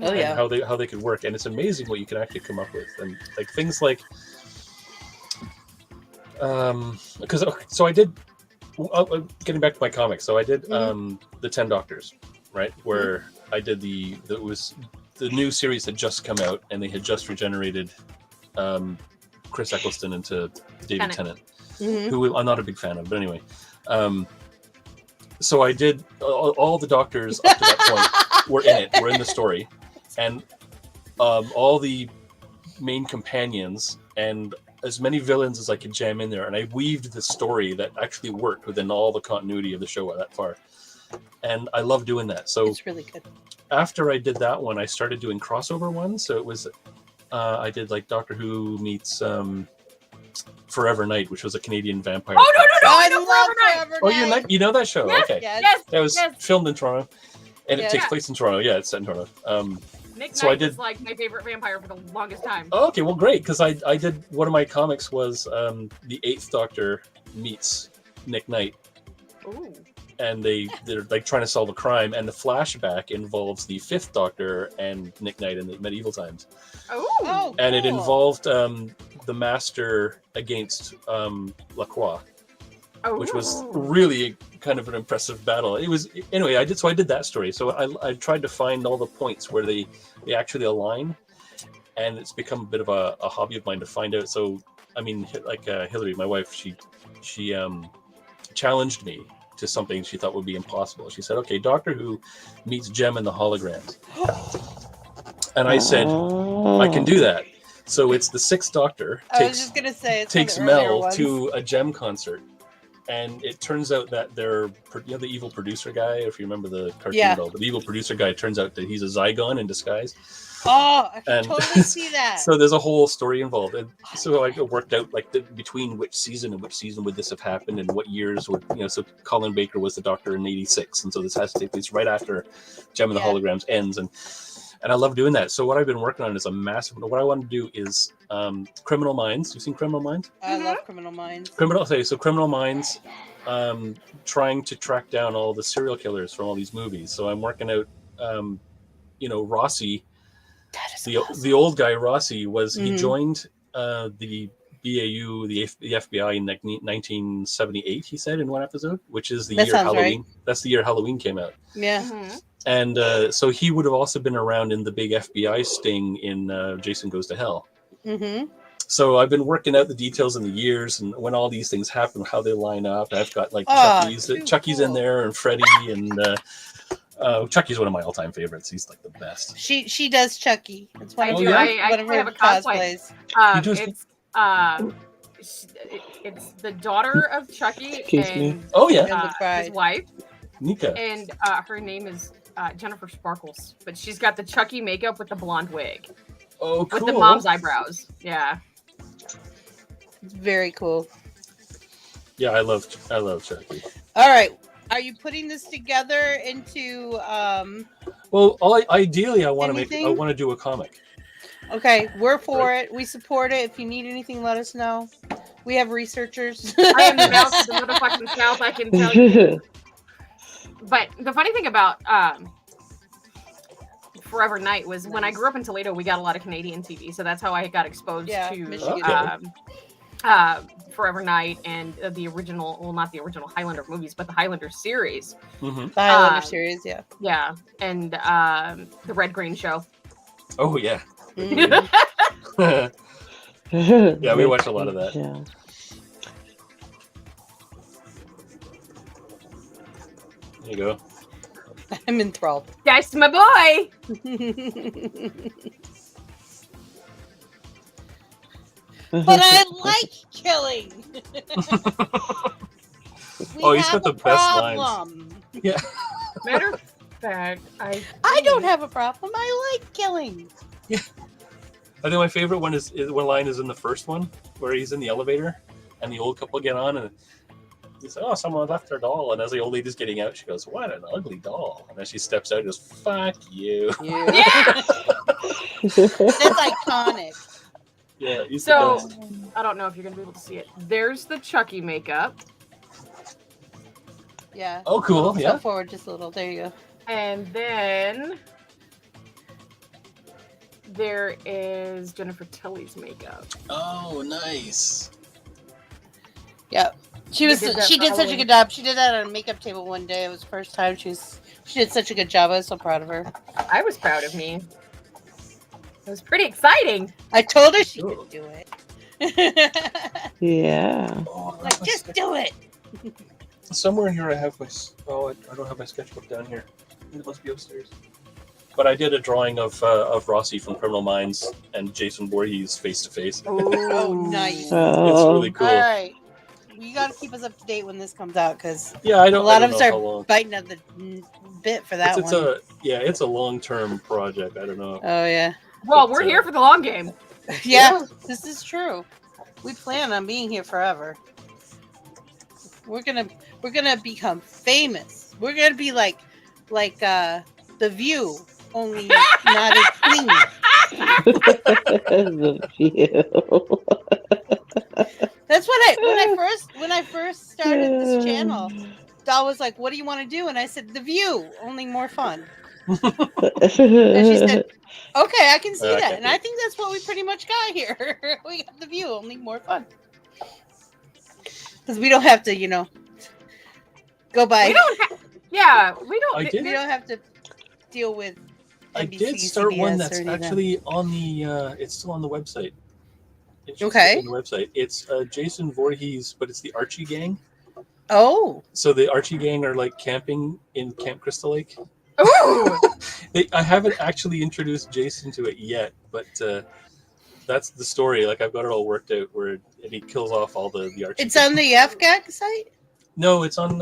Oh, and yeah. how they could work. And it's amazing what you can actually come up with. And like things like so I did getting back to my comics. So I did the 10 Doctors, right? Where I did that was the new series had just come out and they had just regenerated Chris Eccleston into David Tennant, who I'm not a big fan of, but anyway. so I did all the doctors up to that point were in it. Were in the story, and all the main companions and as many villains as I could jam in there, and I weaved the story that actually worked within all the continuity of the show that far. And I love doing that. So it's really good. After I did that one, I started doing crossover ones. So it was I did like Doctor Who meets Forever Night, which was a Canadian vampire. Oh no! I know Forever Night. Oh, you know that show? Yes, Okay, yes, that was yes. filmed in Toronto, and it Yeah. takes place in Toronto. Yeah, it's set in Toronto. Nick So Knight I did. was like my favorite vampire for the longest time. Oh, okay, well, great, because I did one of my comics was the Eighth Doctor meets Nick Knight, Ooh. and they're like trying to solve a crime, and the flashback involves the Fifth Doctor and Nick Knight in the medieval times, Oh, and it involved the Master against Lacroix, which was really kind of an impressive battle. It was anyway. I did that story. So I tried to find all the points where they actually align, and it's become a bit of a hobby of mine to find out. So I mean, like Hillary, my wife, she challenged me to something she thought would be impossible. She said, "Okay, Doctor Who meets Gem and the Holograms," and I said, "I can do that." So it's the Sixth Doctor I was just gonna say it's one of takes the earlier Mel ones. to a Gem concert, and it turns out that they're the evil producer guy. If you remember the cartoon Yeah. at all, the evil producer guy, it turns out that he's a Zygon in disguise. Oh, I can And totally see that. So there's a whole story involved, and so I worked out like between which season and which season would this have happened, and what years would So Colin Baker was the Doctor in '86, and so this has to take place right after Gem and the Holograms ends, and I love doing that. So what I've been working on is a massive. What I want to do is Criminal Minds. You've seen Criminal Minds? I love Criminal Minds. Criminal Minds, trying to track down all the serial killers from all these movies. So I'm working out, Rossi. The old guy Rossi was he joined the BAU, the FBI in 1978. He said in one episode, which is the That year sounds Halloween. right. That's the year Halloween came out. Yeah. And so he would have also been around in the big FBI sting in Jason Goes to Hell. Mm-hmm. So I've been working out the details and the years and when all these things happen, how they line up. I've got like Chucky's in there, and Freddy, and Chucky's one of my all-time favorites. He's like the best. She does Chucky. It's one I of do. her, I one of her have a cosplay. cosplays. It's the daughter of Chucky Excuse me. and Oh, yeah. his wife, Nika. and her name is Jennifer Sparkles, but she's got the Chucky makeup with the blonde wig. Oh, cool. With the mom's eyebrows. Yeah. It's very cool. Yeah, I love Chucky. All right. Are you putting this together into Well, ideally, I want Anything? to do a comic. Okay, we're for it. We support it. If you need anything, let us know. We have researchers. I am the mouse of the motherfucking South, I can tell you. But the funny thing about Forever Night was when I grew up in Toledo, we got a lot of Canadian TV, so that's how I got exposed to Michigan. Forever Night and the original, well, not the original Highlander movies, but the Highlander series. Mm-hmm. The Highlander series, yeah. Yeah, and the Red Green Show. Oh, yeah. Mm. Yeah, we watch a lot of that. Yeah. There you go. I'm enthralled. That's my boy. But I like killing. Oh, he's got the best lines. Yeah. Matter of fact, I don't have a problem. I like killing. I think my favorite one is one line is in the first one where he's in the elevator and the old couple get on and he says, "Oh, someone left their doll." And as the old lady's getting out, she goes, "What an ugly doll!" And then she steps out and goes, "Fuck you." Yeah. That's iconic. Yeah. He's So the best. I don't know if you're gonna be able to see it. There's the Chucky makeup, Yeah. Oh, cool. So Yeah. forward just a little. There you go. and then there is Jennifer Tilly's makeup. Oh, nice. Yep. She They did that did for such a Halloween. good job. She did that on a makeup table one day. It was the first time she did such a good job. I was so proud of her. I was proud of me. It was pretty exciting. I told her she could do it. Yeah. Like, just do it. Somewhere in here I have my... Oh, I don't have my sketchbook down here. It must be upstairs. But I did a drawing of Rossi from Criminal Minds and Jason Voorhees face-to-face. Oh, nice. It's really cool. All right. You got to keep us up to date when this comes out, because Yeah, I don't- a lot I of don't us know how are long. biting at the bit for that It's one. it's a long-term project. I don't know. Oh, yeah. Well, we're here for the long game. Yeah, this is true. We plan on being here forever. We're gonna become famous. We're gonna be like The View, only not as clean. The View. That's what when I first started this channel. Doll was like, "What do you want to do?" And I said, "The View, only more fun." And she said, "Okay, I can see I that." can And I think that's what we pretty much got here. We got The View, only more fun. Because we don't have to, go by. We don't we don't. I did We don't have to deal with. I NBC, did start one CBS, that's or any of them. actually on the. It's still on the website. It's just Okay. on the website. It's Jason Voorhees, but it's the Archie Gang. Oh. So the Archie Gang are like camping in Camp Crystal Lake. Ooh. I haven't actually introduced Jason to it yet, but that's the story. Like I've got it all worked out and he kills off all the Archie. It's on the FGAG site. No, it's on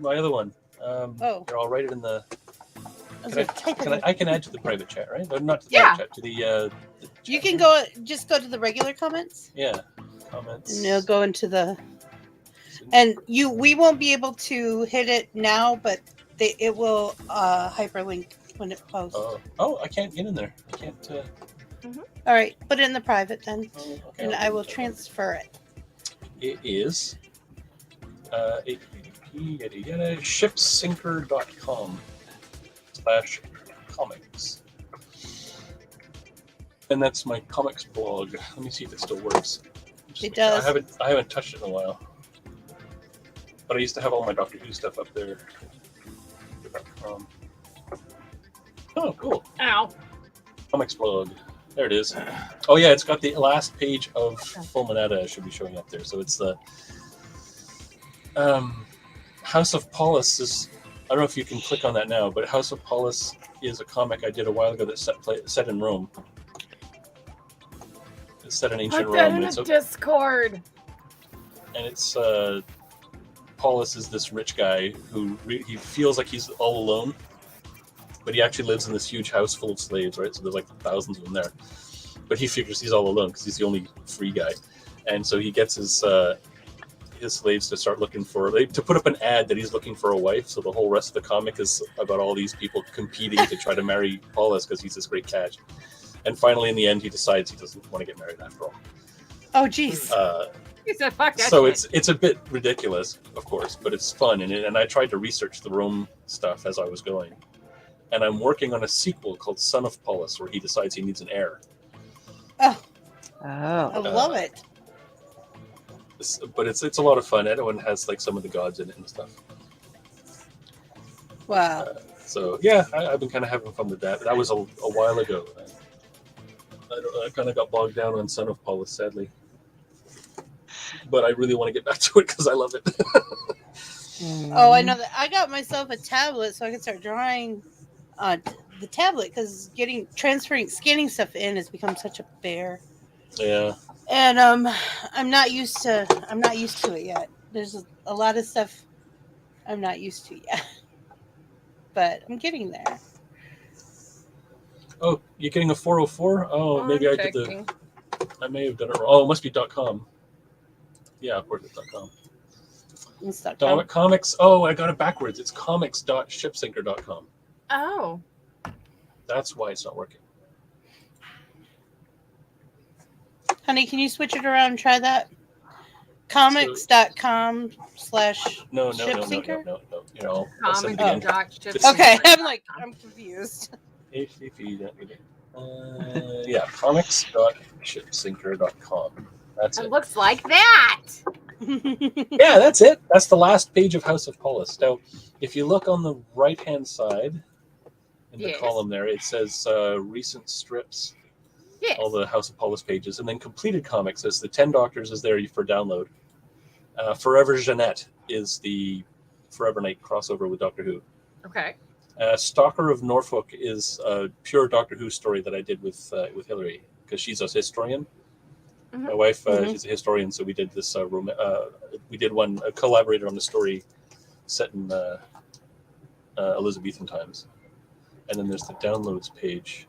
my other one. Oh. Here, I'll write it in the. I was Can I, gonna type it can I, in. I can add to the private chat, right? Or not to the Yeah. private chat, to the You can just go to the regular comments, yeah, comments. and it'll go into the. And we won't be able to hit it now, but it will hyperlink when it posts. Oh, I can't get in there. I can't. All right, put it in the private then, okay, and I will transfer it. It is shipsinker.com/comics. And that's my comics blog. Let me see if it still works. It does. I haven't touched it in a while. But I used to have all my Doctor Who stuff up there. Oh, cool. Ow. Comics blog. There it is. Oh yeah, it's got the last page of Fulminata should be showing up there. So it's the House of Paulus is. I don't know if you can click on that now, but House of Paulus is a comic I did a while ago that's set in Rome. It's set in ancient Put that Rome. in a Discord. And it's Paulus is this rich guy who he feels like he's all alone, but he actually lives in this huge house full of slaves, right? So there's like thousands of them there, but he figures he's all alone because he's the only free guy, and so he gets his slaves to start looking to put up an ad that he's looking for a wife. So the whole rest of the comic is about all these people competing to try to marry Paulus because he's this great catch, and finally in the end he decides he doesn't want to get married after all. Oh, geez. He said, "Fuck that." So shit." it's a bit ridiculous, of course, but it's fun, and I tried to research the Rome stuff as I was going, and I'm working on a sequel called Son of Paulus, where he decides he needs an heir. Oh, I love it. But it's a lot of fun. Everyone has like some of the gods in it and stuff. Wow. So yeah, I've been kind of having fun with that. That was a while ago. I kind of got bogged down on Son of Paulus, sadly. But I really want to get back to it because I love it. Oh, I know that. I got myself a tablet so I can start drawing on the tablet because scanning stuff in has become such a bear. Yeah. And I'm not used to it yet. There's a lot of stuff I'm not used to yet. But I'm getting there. Oh, you're getting a 404? Oh, maybe I did I may have done it wrong. Oh, it must be .com. Yeah, of course it's .com. It's .com. Comics. Oh, I got it backwards. It's comics.shipsinker.com. Oh. That's why it's not working. Honey, can you switch it around and try that? Comics.com / No. shipsinker? You know, I'll send it again. Okay, I'm confused. Yeah, comics.shipsinker.com. That's It it. looks like that. Yeah, that's it. That's the last page of House of Paulus. Now, if you look on the right-hand side in the column there, it says recent strips, all the House of Paulus pages, and then completed comics. As the 10 Doctors is there for download. Forever Jeanette is the Forever Night crossover with Doctor Who. Okay. Stalker of Norfolk is a pure Doctor Who story that I did with Hillary, because she's a historian. Mm-hmm. My wife, she's a historian, so we did this. We did one collaborated on the story set in Elizabethan times, and then there's the downloads page.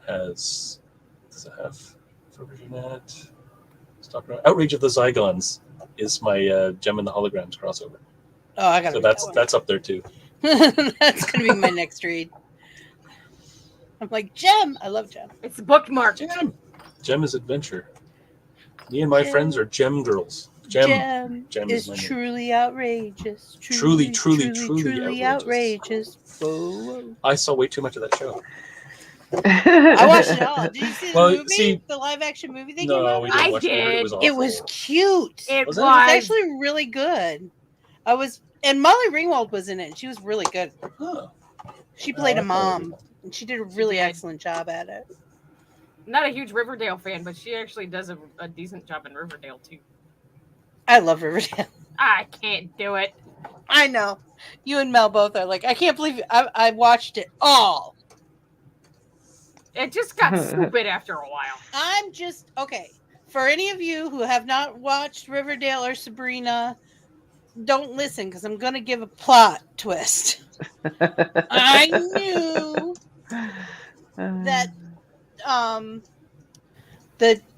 Does it have Virginet? Outrage of the Zygons is my Gem and the Holograms crossover. Oh, I got. So that's up there too. That's gonna be my next read. I'm like Gem. I love Gem. It's bookmarked. Gem is adventure. Me and my friends are Gem girls. Gem is my name. truly outrageous. Truly outrageous. Whoa. I saw way too much of that show. I watched it all. Did you see the movie? See, the live action movie they no, came out? we didn't watch it. It was cute. It was was actually really good. And Molly Ringwald was in it. And she was really good. She played a mom, and she did a really excellent job at it. Not a huge Riverdale fan, but she actually does a decent job in Riverdale too. I love Riverdale. I can't do it. I know. You and Mel both are like, I can't believe I watched it all. It just got stupid after a while. I'm just okay. For any of you who have not watched Riverdale or Sabrina, don't listen because I'm going to give a plot twist. I knew that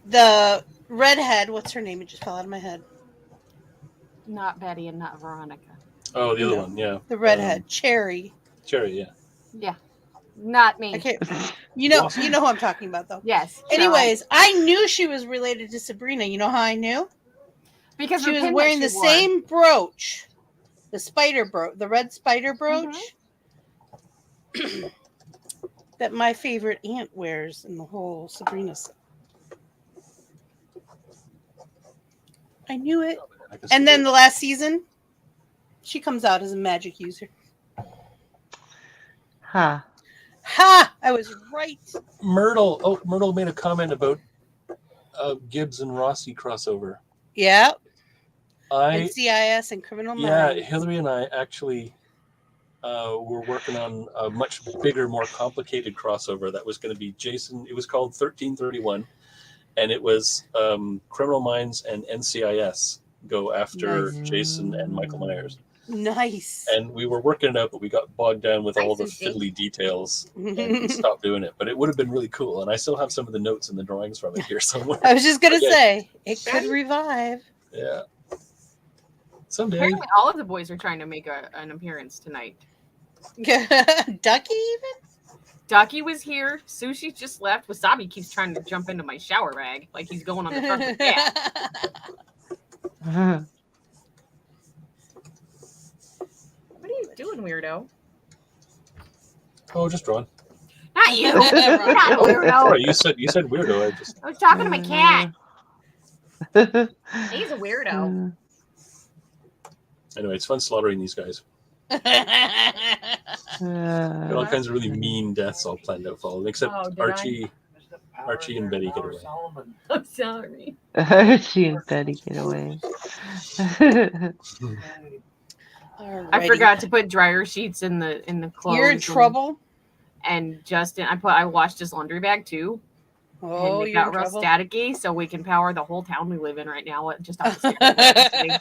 the redhead, what's her name? It just fell out of my head. Not Betty and not Veronica. Oh, the other one, yeah. The redhead, Cherry. Cherry, yeah. Yeah. Not me. Okay. You know who I'm talking about though. Yes. Anyways, I knew she was related to Sabrina. You know how I knew? Because she was wearing the same brooch. The spider brooch, the red spider brooch. Mm-hmm. That my favorite aunt wears in the whole Sabrina set. I knew it. And then the last season, she comes out as a magic user. Huh. Ha! I was right. Myrtle. Oh, Myrtle made a comment about Gibbs and Rossi crossover. Yeah. NCIS and Criminal Minds. Yeah, Hillary and I actually were working on a much bigger, more complicated crossover that was going to be Jason. It was called 1331, and it was Criminal Minds and NCIS go after Jason and Michael Myers. Nice. And we were working it out, but we got bogged down with all the fiddly details and we stopped doing it. But it would have been really cool. And I still have some of the notes and the drawings from it here somewhere. I was just going to say, it could revive. Yeah. Someday. Apparently all of the boys are trying to make an appearance tonight. Ducky even? Ducky was here. Sushi just left. Wasabi keeps trying to jump into my shower bag like he's going on the front of the cat. What are you doing, weirdo? Oh, just drawing. Not you. Not weirdo. Sorry, you said weirdo. I was talking to my cat. He's a weirdo. Anyway, it's fun slaughtering these guys. Got all kinds of really mean deaths all planned out for all of them, except Archie and Betty get away. I'm sorry. Archie and Betty get away. I forgot to put dryer sheets in the clothes. You're in trouble. And Justin, I washed his laundry bag too. Oh, and it you're got in real trouble. staticky, so we can power the whole town we live in right now. Just off the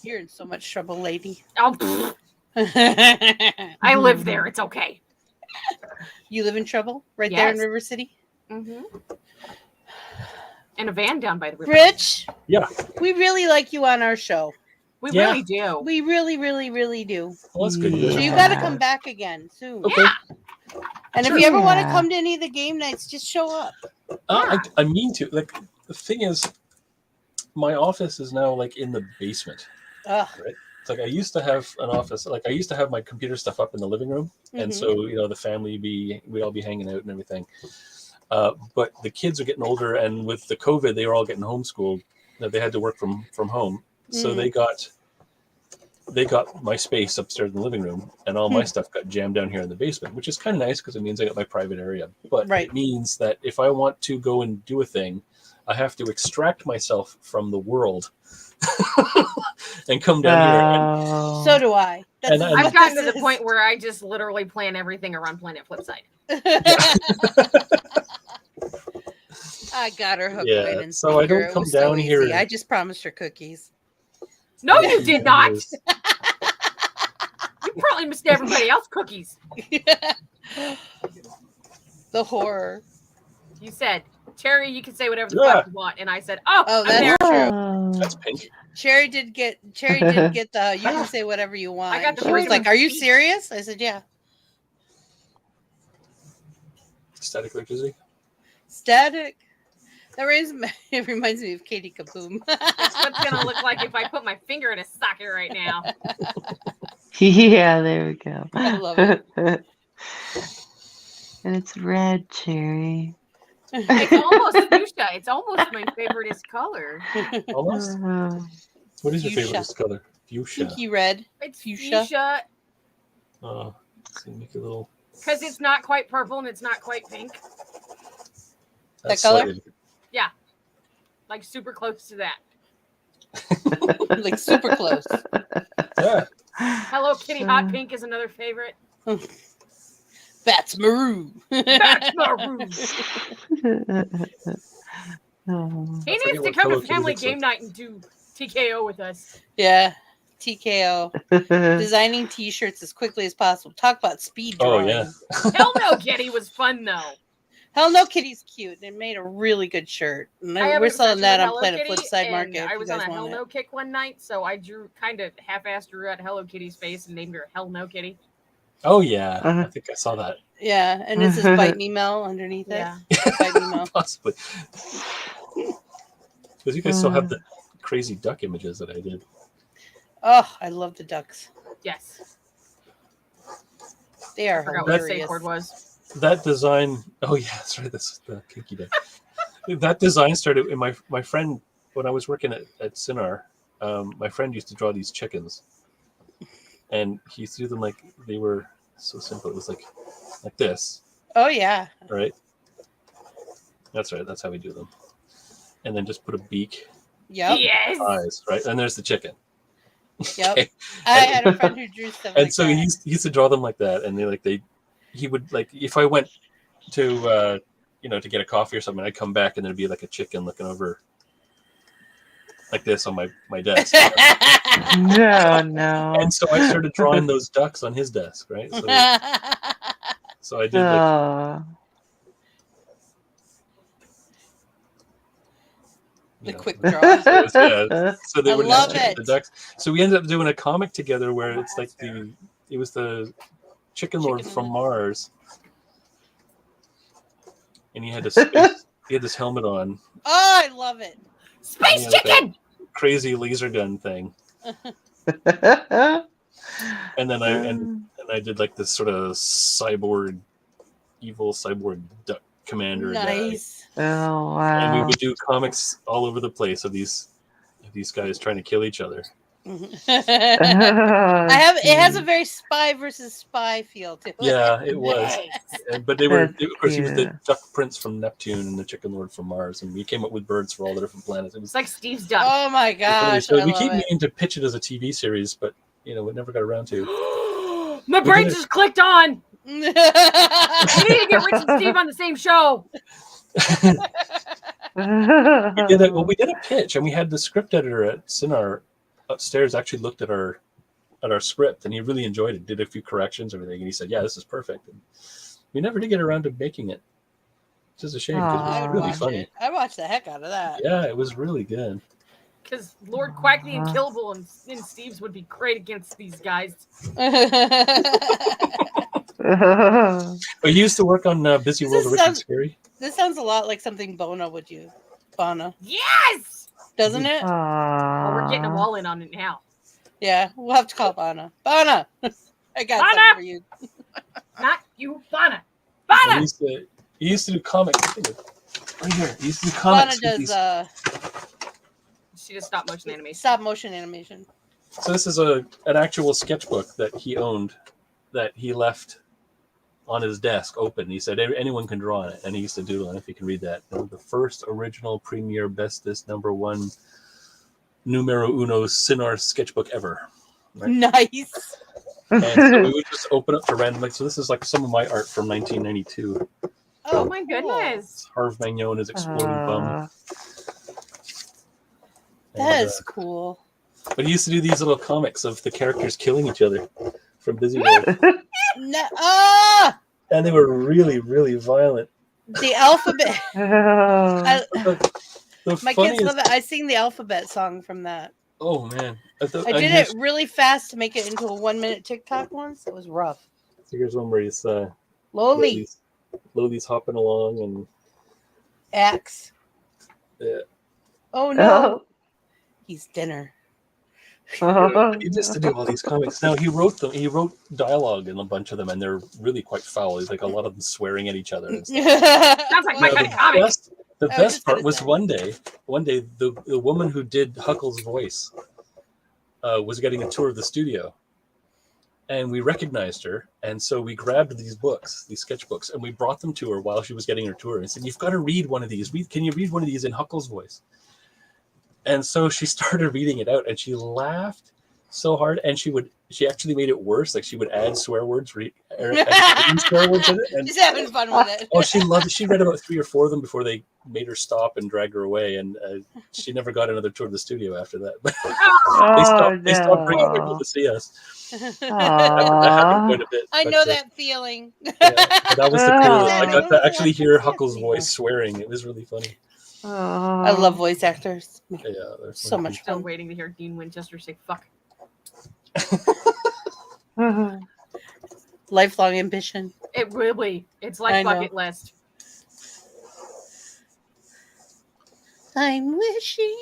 You're in so much trouble, lady. Oh, I live there. It's okay. You live in trouble right there in River City? Mm-hmm. In a van down by the river. Rich? Yeah. We really like you on our show. We really do. We really, really, really do. Well, that's good. So you got to come back again soon. Okay. Yeah. And if you ever want to come to any of the game nights, just show up. I mean to. Like, the thing is, my office is now like in the basement. Ugh. Right? It's like I used to have an office. Like I used to have my computer stuff up in the living room, and so the family we'd all be hanging out and everything. But the kids are getting older, and with the COVID, they were all getting homeschooled. They had to work from home, so they got my space upstairs in the living room, and all my stuff got jammed down here in the basement, which is kind of nice because it means I got my private area. But it means that if I want to go and do a thing, I have to extract myself from the world and come down here. Oh. So do I. That's And I've gotten to the point where I just literally plan everything around Planet Flipside. I got her hook, Yeah, line, and so I don't sinker. It come was so down easy. here- I just promised her cookies. No, you did not. Yes. You probably missed everybody else cookies. The horror. You said, Cherry, you can say whatever the Yeah. fuck you want, and I said, oh, Oh, I'm that's there. true. That's pink. Cherry did get the you can say whatever you want. I got the She was freedom like, of "Are you speech." serious?" I said, "Yeah." Static electricity. Static. It reminds me of Katie Kaboom. That's what it's gonna look like if I put my finger in a socket right now. Yeah, there we go. I love it. And it's red, Cherry. It's almost fuchsia. It's almost my favoriteest color. Almost. What is your Fuchsia. favorite color? Fuchsia. Pinky red. It's Fuchsia. fuchsia Oh, so make a little. because it's not quite purple and it's not quite pink. That color? slightly- Yeah, like super close to that. Like super close. Yeah. Hello Kitty Hot Pink is another favorite. That's maroon. That's maroon. Oh. He forget needs to what come Hello to Kitty family looks game like. night and do TKO with us. Yeah. TKO. Designing t-shirts as quickly as possible. Talk about speed Oh drawing. yeah. Hell no, Kitty was fun though. Hell no, Kitty's cute. They made a really good shirt. And I have we're an selling obsession that with on Hello Planet Kitty, Flipside and Market. If I you was on guys a Hell want No it. kick one night, so I kind of half-assed drew out Hello Kitty's face and named her Hell No Kitty. Oh yeah. I think I saw that. Yeah, and it says "Bite Me Mel" underneath it. Yeah. Bite Me Mel. Possibly. Because you guys still have the crazy duck images that I did. Oh, I love the ducks. Yes. They are I forgot what the hilarious. safe word was. That design. Oh yeah, that's right. This is the kinky duck. That design started in my friend when I was working at Cinar. My friend used to draw these chickens, and he used to do them like they were so simple. It was like this, Oh yeah. right? That's right. That's how we do them. And then just put a beak, Yep. Yes. eyes, right? And there's the chicken. Yep. Okay. I had a friend who drew stuff And like so that. he used to draw them like that, and he would like if I went to to get a coffee or something, I'd come back and there'd be like a chicken looking over like this on my desk. No. And so I started drawing those ducks on his desk, right? So I did like Oh. The quick draws. So they I would love have it. the ducks. So we ended up doing a comic together where it's like it was the Chicken Lord from Mars, and he had this helmet on. Oh, I love it. Space chicken. Crazy laser gun thing. And then I did like this sort of evil cyborg duck commander guy. Nice. Oh wow. And we would do comics all over the place of these guys trying to kill each other. It has a very spy versus spy feel to it. Yeah, it was. But they were, of course, he was the Cute. Duck Prince from Neptune and the Chicken Lord from Mars, and we came up with birds for all the different planets. It was It's like Steve's duck. Oh my gosh. so I we love keep it. meaning to pitch it as a TV series, but we never got around to. My brain just clicked on. We need to get Rich and Steve on the same show. We did a pitch, and we had the script editor at Cinar upstairs actually looked at our script, and he really enjoyed it. Did a few corrections, everything, and he said, "Yeah, this is perfect." And we never did get around to making it, which is a shame because it was really funny. I watched the heck out of that. Yeah, it was really good. Because Lord Quackney and Killable and Steve's would be great against these guys. But he used to work on Busy World of Rich and Scary. This sounds a lot like something Bona would do. Bona. Yes! Doesn't it? Well, we're getting them all in on it now. Yeah, we'll have to call Bona. Bona! I got Bona! something for you. Not you, Bana. He Bana! used to do comics. Right here. He used to do Bona comics. with does these- She does stop motion animation. stop motion animation. So this is an actual sketchbook that he owned that he left on his desk open. He said anyone can draw on it, and he used to doodle on it. If you can read that, the first original premier bestest #1 numero uno Sinar sketchbook ever. Right? Nice. And so we would just open up to random. So this is like some of my art from 1992. Oh my goodness. Harv Magnon and his exploding bum. That is cool. But he used to do these little comics of the characters killing each other from Busy World. And they were really, really violent. The alphabet. The My kids love it. I sing the alphabet song from that. Oh man. I did it really fast to make it into a 1-minute TikTok once. It was rough. So here's one where he's Lowly's hopping along and Axe. Yeah. Oh no. He's dinner. He used to do all these comics. Now he wrote dialogue in a bunch of them, and they're really quite foul. He's like a lot of them swearing at each other. And stuff. Sounds like my kind of comic. The best part was one day the woman who did Huckle's voice was getting a tour of the studio, and we recognized her, and so we grabbed these sketchbooks, and we brought them to her while she was getting her tour, and said, "You've got to read one of these. Can you read one of these in Huckle's voice?" And so she started reading it out, and she laughed so hard, and she actually made it worse. Like she would add swear words, swear words in it. And, she's having fun with it. Oh, she loved it. She read about 3 or 4 of them before they made her stop and drag her away, and she never got another tour of the studio after that. They stopped bringing people to see us. That happened quite a bit. I know that feeling. That was the coolest. I got to actually hear Huckle's voice swearing. It was really funny. I love voice actors. Yeah, they're so much fun. Still waiting to hear Dean Winchester say "fuck." Lifelong ambition. It's like bucket list. I'm wishing.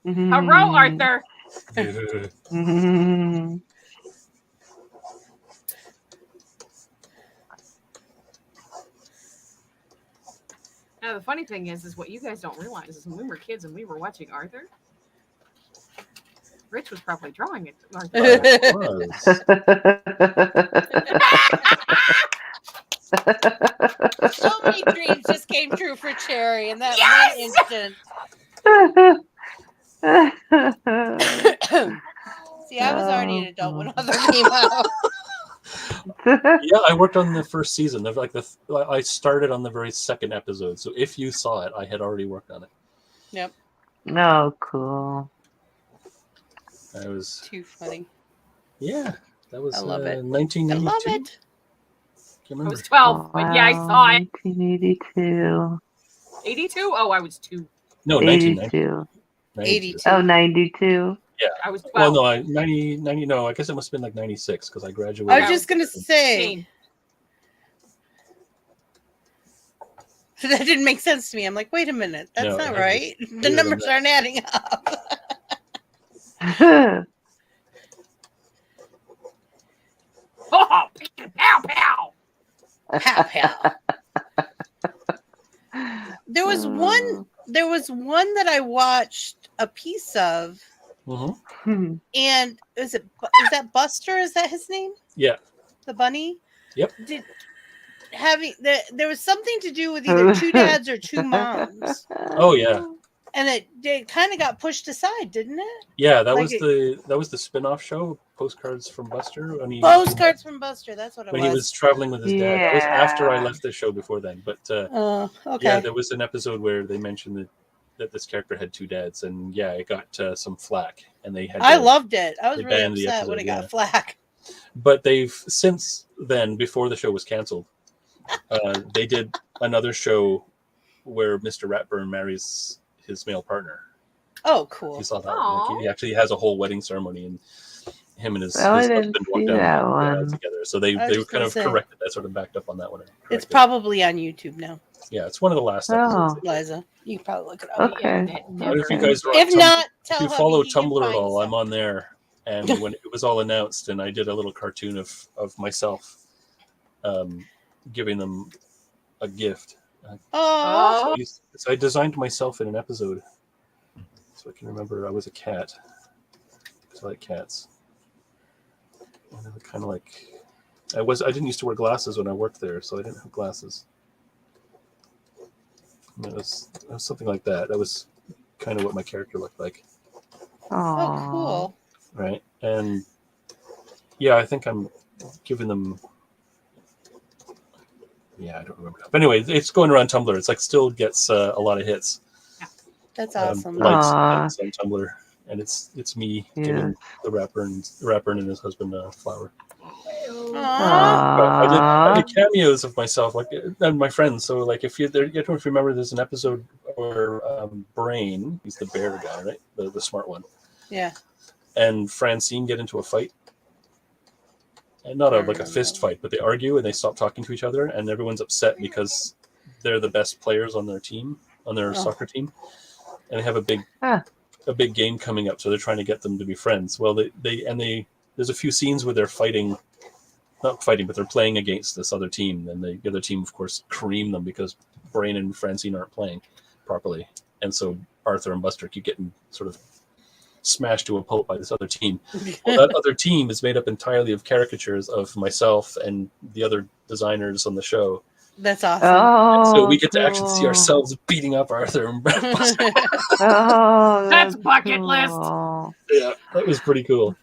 Hello, Arthur. Now, the funny thing is what you guys don't realize is when we were kids and we were watching Arthur, Rich was probably drawing it. So many dreams just came true for Cherry in that one instant. See, I was already an adult when Arthur came out. Yeah, I worked on the first season. I started on the very second episode. So if you saw it, I had already worked on it. Yep. No, cool. I was too funny. Yeah, that was I love it. 1992. I love it. I was 12, but yeah, I saw it. 1982. 82? Oh, I was 2. No, 82. 82. Oh, 92. Yeah. I was 12. Well, no, 90, no, I guess it must have been like 96 because I graduated. I was just going to say. That didn't make sense to me. I'm like, wait a minute. That's not right. The numbers aren't adding up. Oh, pow, pow. Pow, pow. There was one that I watched a piece of. Mm-hmm. And is that Buster? Is that his name? Yeah. The bunny? Yep. There was something to do with either 2 dads or 2 moms. Oh yeah. And it kind of got pushed aside, didn't it? Yeah, that was the spin-off show, Postcards from Buster. Postcards from Buster, that's what it was. When he was traveling with his dad. That was after I left the show before then. But okay. Yeah, there was an episode where they mentioned that this character had 2 dads, and yeah, it got some flack, and they had. I loved it. I was really upset when it got flack. But they've since then, before the show was canceled, they did another show where Mr. Ratburn marries his male partner. Oh, cool! You saw that one. He actually has a whole wedding ceremony, and him and his husband walked down together. So they kind of corrected that, sort of backed up on that one. It's probably on YouTube now. Yeah, it's one of the last episodes. Liza, you can probably look it up. Okay. If you guys are if not, if you follow Tumblr at all, I'm on there. And when it was all announced, and I did a little cartoon of myself, giving them a gift. Oh. So I designed myself in an episode, so I can remember I was a cat. Because I like cats. And I kind of like I didn't used to wear glasses when I worked there, so I didn't have glasses. It was something like that. That was kind of what my character looked like. Oh, cool. Right. And yeah, I think I'm giving them. Yeah, I don't remember. But anyway, it's going around Tumblr. It's like still gets a lot of hits. That's awesome. Likes on Tumblr, and it's me giving the rapper and his husband a flower. I did cameos of myself, like, and my friends. So, like, if you don't know if you remember, there's an episode where Brain, he's the bear guy, right? The smart one. Yeah. And Francine get into a fight, and not like a fist fight, but they argue and they stop talking to each other, and everyone's upset because they're the best players on their team, on their soccer team, and they have a big game coming up, so they're trying to get them to be friends. Well, they there's a few scenes where they're fighting. Not fighting, but they're playing against this other team, and the other team, of course, cream them because Brain and Francine aren't playing properly, and so Arthur and Buster keep getting sort of smashed to a pulp by this other team. Well, that other team is made up entirely of caricatures of myself and the other designers on the show. That's awesome. And so we get to actually see ourselves beating up Arthur and Buster. That's bucket list. Yeah, that was pretty cool.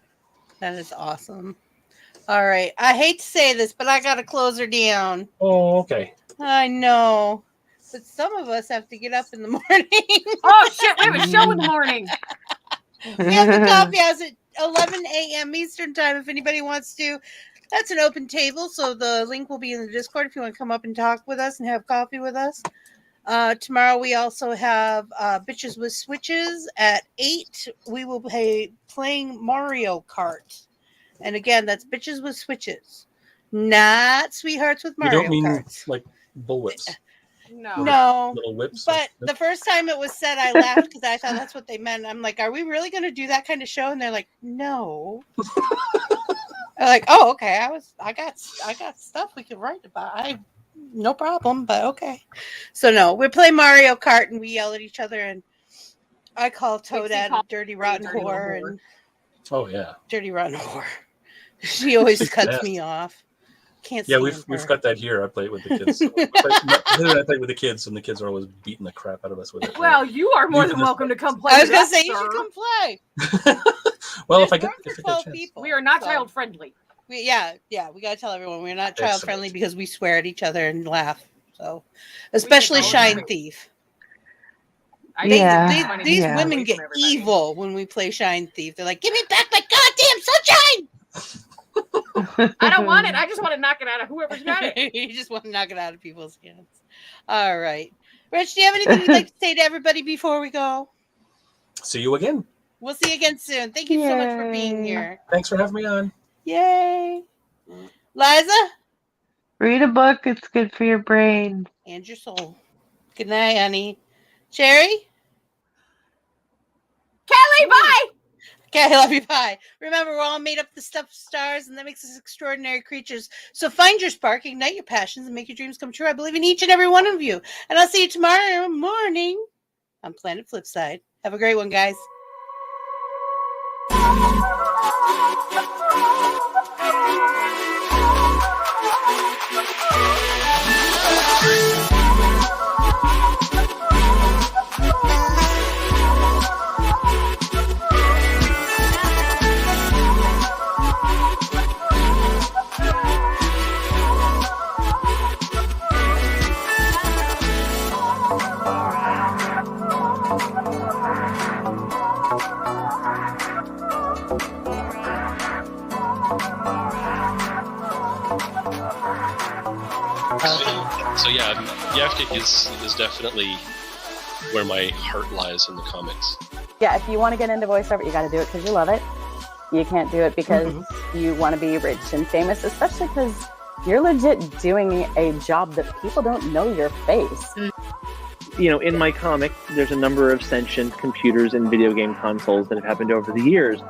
That is awesome. All right. I hate to say this, but I got to close her down. Oh, okay. I know. But some of us have to get up in the morning. Oh, shit. We have a show in the morning. We have the coffee house at 11 a.m. Eastern time if anybody wants to. That's an open table, so the link will be in the Discord if you want to come up and talk with us and have coffee with us. Tomorrow we also have Bitches with Switches at 8. We will be playing Mario Kart. And again, that's Bitches with Switches, not Sweethearts with Mario Kart. You don't mean like bullwhips? No. Little whips. But the first time it was said, I laughed because I thought that's what they meant. I'm like, are we really going to do that kind of show? And they're like, no. I'm like, oh, okay. I got stuff we could write about. No problem, but okay. So no, we play Mario Kart and we yell at each other, and I call Toadette a dirty rotten whore. And oh yeah, dirty rotten whore. She always cuts me off. Can't. Yeah, we've got that here. I play it with the kids. I play with the kids, and the kids are always beating the crap out of us with it. Well, you are more than welcome to come play. I was going to say you should come play. Well, if I get people, we are not child friendly. We got to tell everyone we're not child friendly because we swear at each other and laugh. So, especially Shine Thief. These women get evil when we play Shine Thief. They're like, "Give me back my goddamn sunshine!" I don't want it. I just want to knock it out of whoever's got it. You just want to knock it out of people's hands. All right, Rich, do you have anything you'd like to say to everybody before we go? See you again. We'll see you again soon. Thank you so much for being here. Thanks for having me on. Yay. Liza? Read a book. It's good for your brain. And your soul. Good night, honey. Sherry? Kelly, bye! Okay, I love you, bye. Remember, we're all made up the stuff of stars, and that makes us extraordinary creatures. So find your spark, ignite your passions, and make your dreams come true. I believe in each and every one of you. And I'll see you tomorrow morning on Planet Flipside. Have a great one, guys. So yeah, Yaftik is definitely where my heart lies in the comics. Yeah, if you want to get into voiceover, you got to do it because you love it. You can't do it because you want to be rich and famous, especially because you're legit doing a job that people don't know your face. You know, in my comic, there's a number of sentient computers and video game consoles that have happened over the years.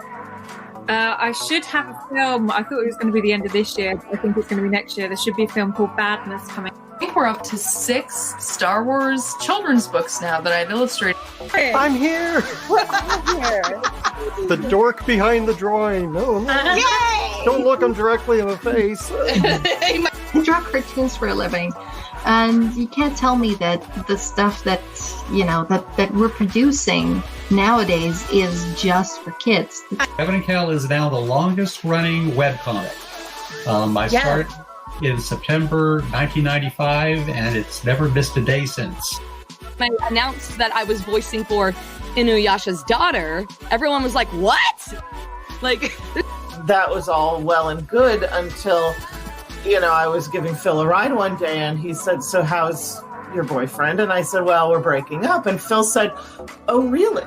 I should have a film. I thought it was going to be the end of this year, but I think it's going to be next year. There should be a film called Badness coming. I think we're up to 6 Star Wars children's books now that I've illustrated. I'm here! The dork behind the drawing. No. Don't look him directly in the face. I draw cartoons for a living. And you can't tell me that the stuff that, that we're producing nowadays is just for kids. Kevin and Kel is now the longest running webcomic. I started in September 1995, and it's never missed a day since. When I announced that I was voicing for Inuyasha's daughter, everyone was like, what? Like, that was all well and good until, I was giving Phil a ride one day and he said, so how's your boyfriend? And I said, well, we're breaking up. And Phil said, oh, really?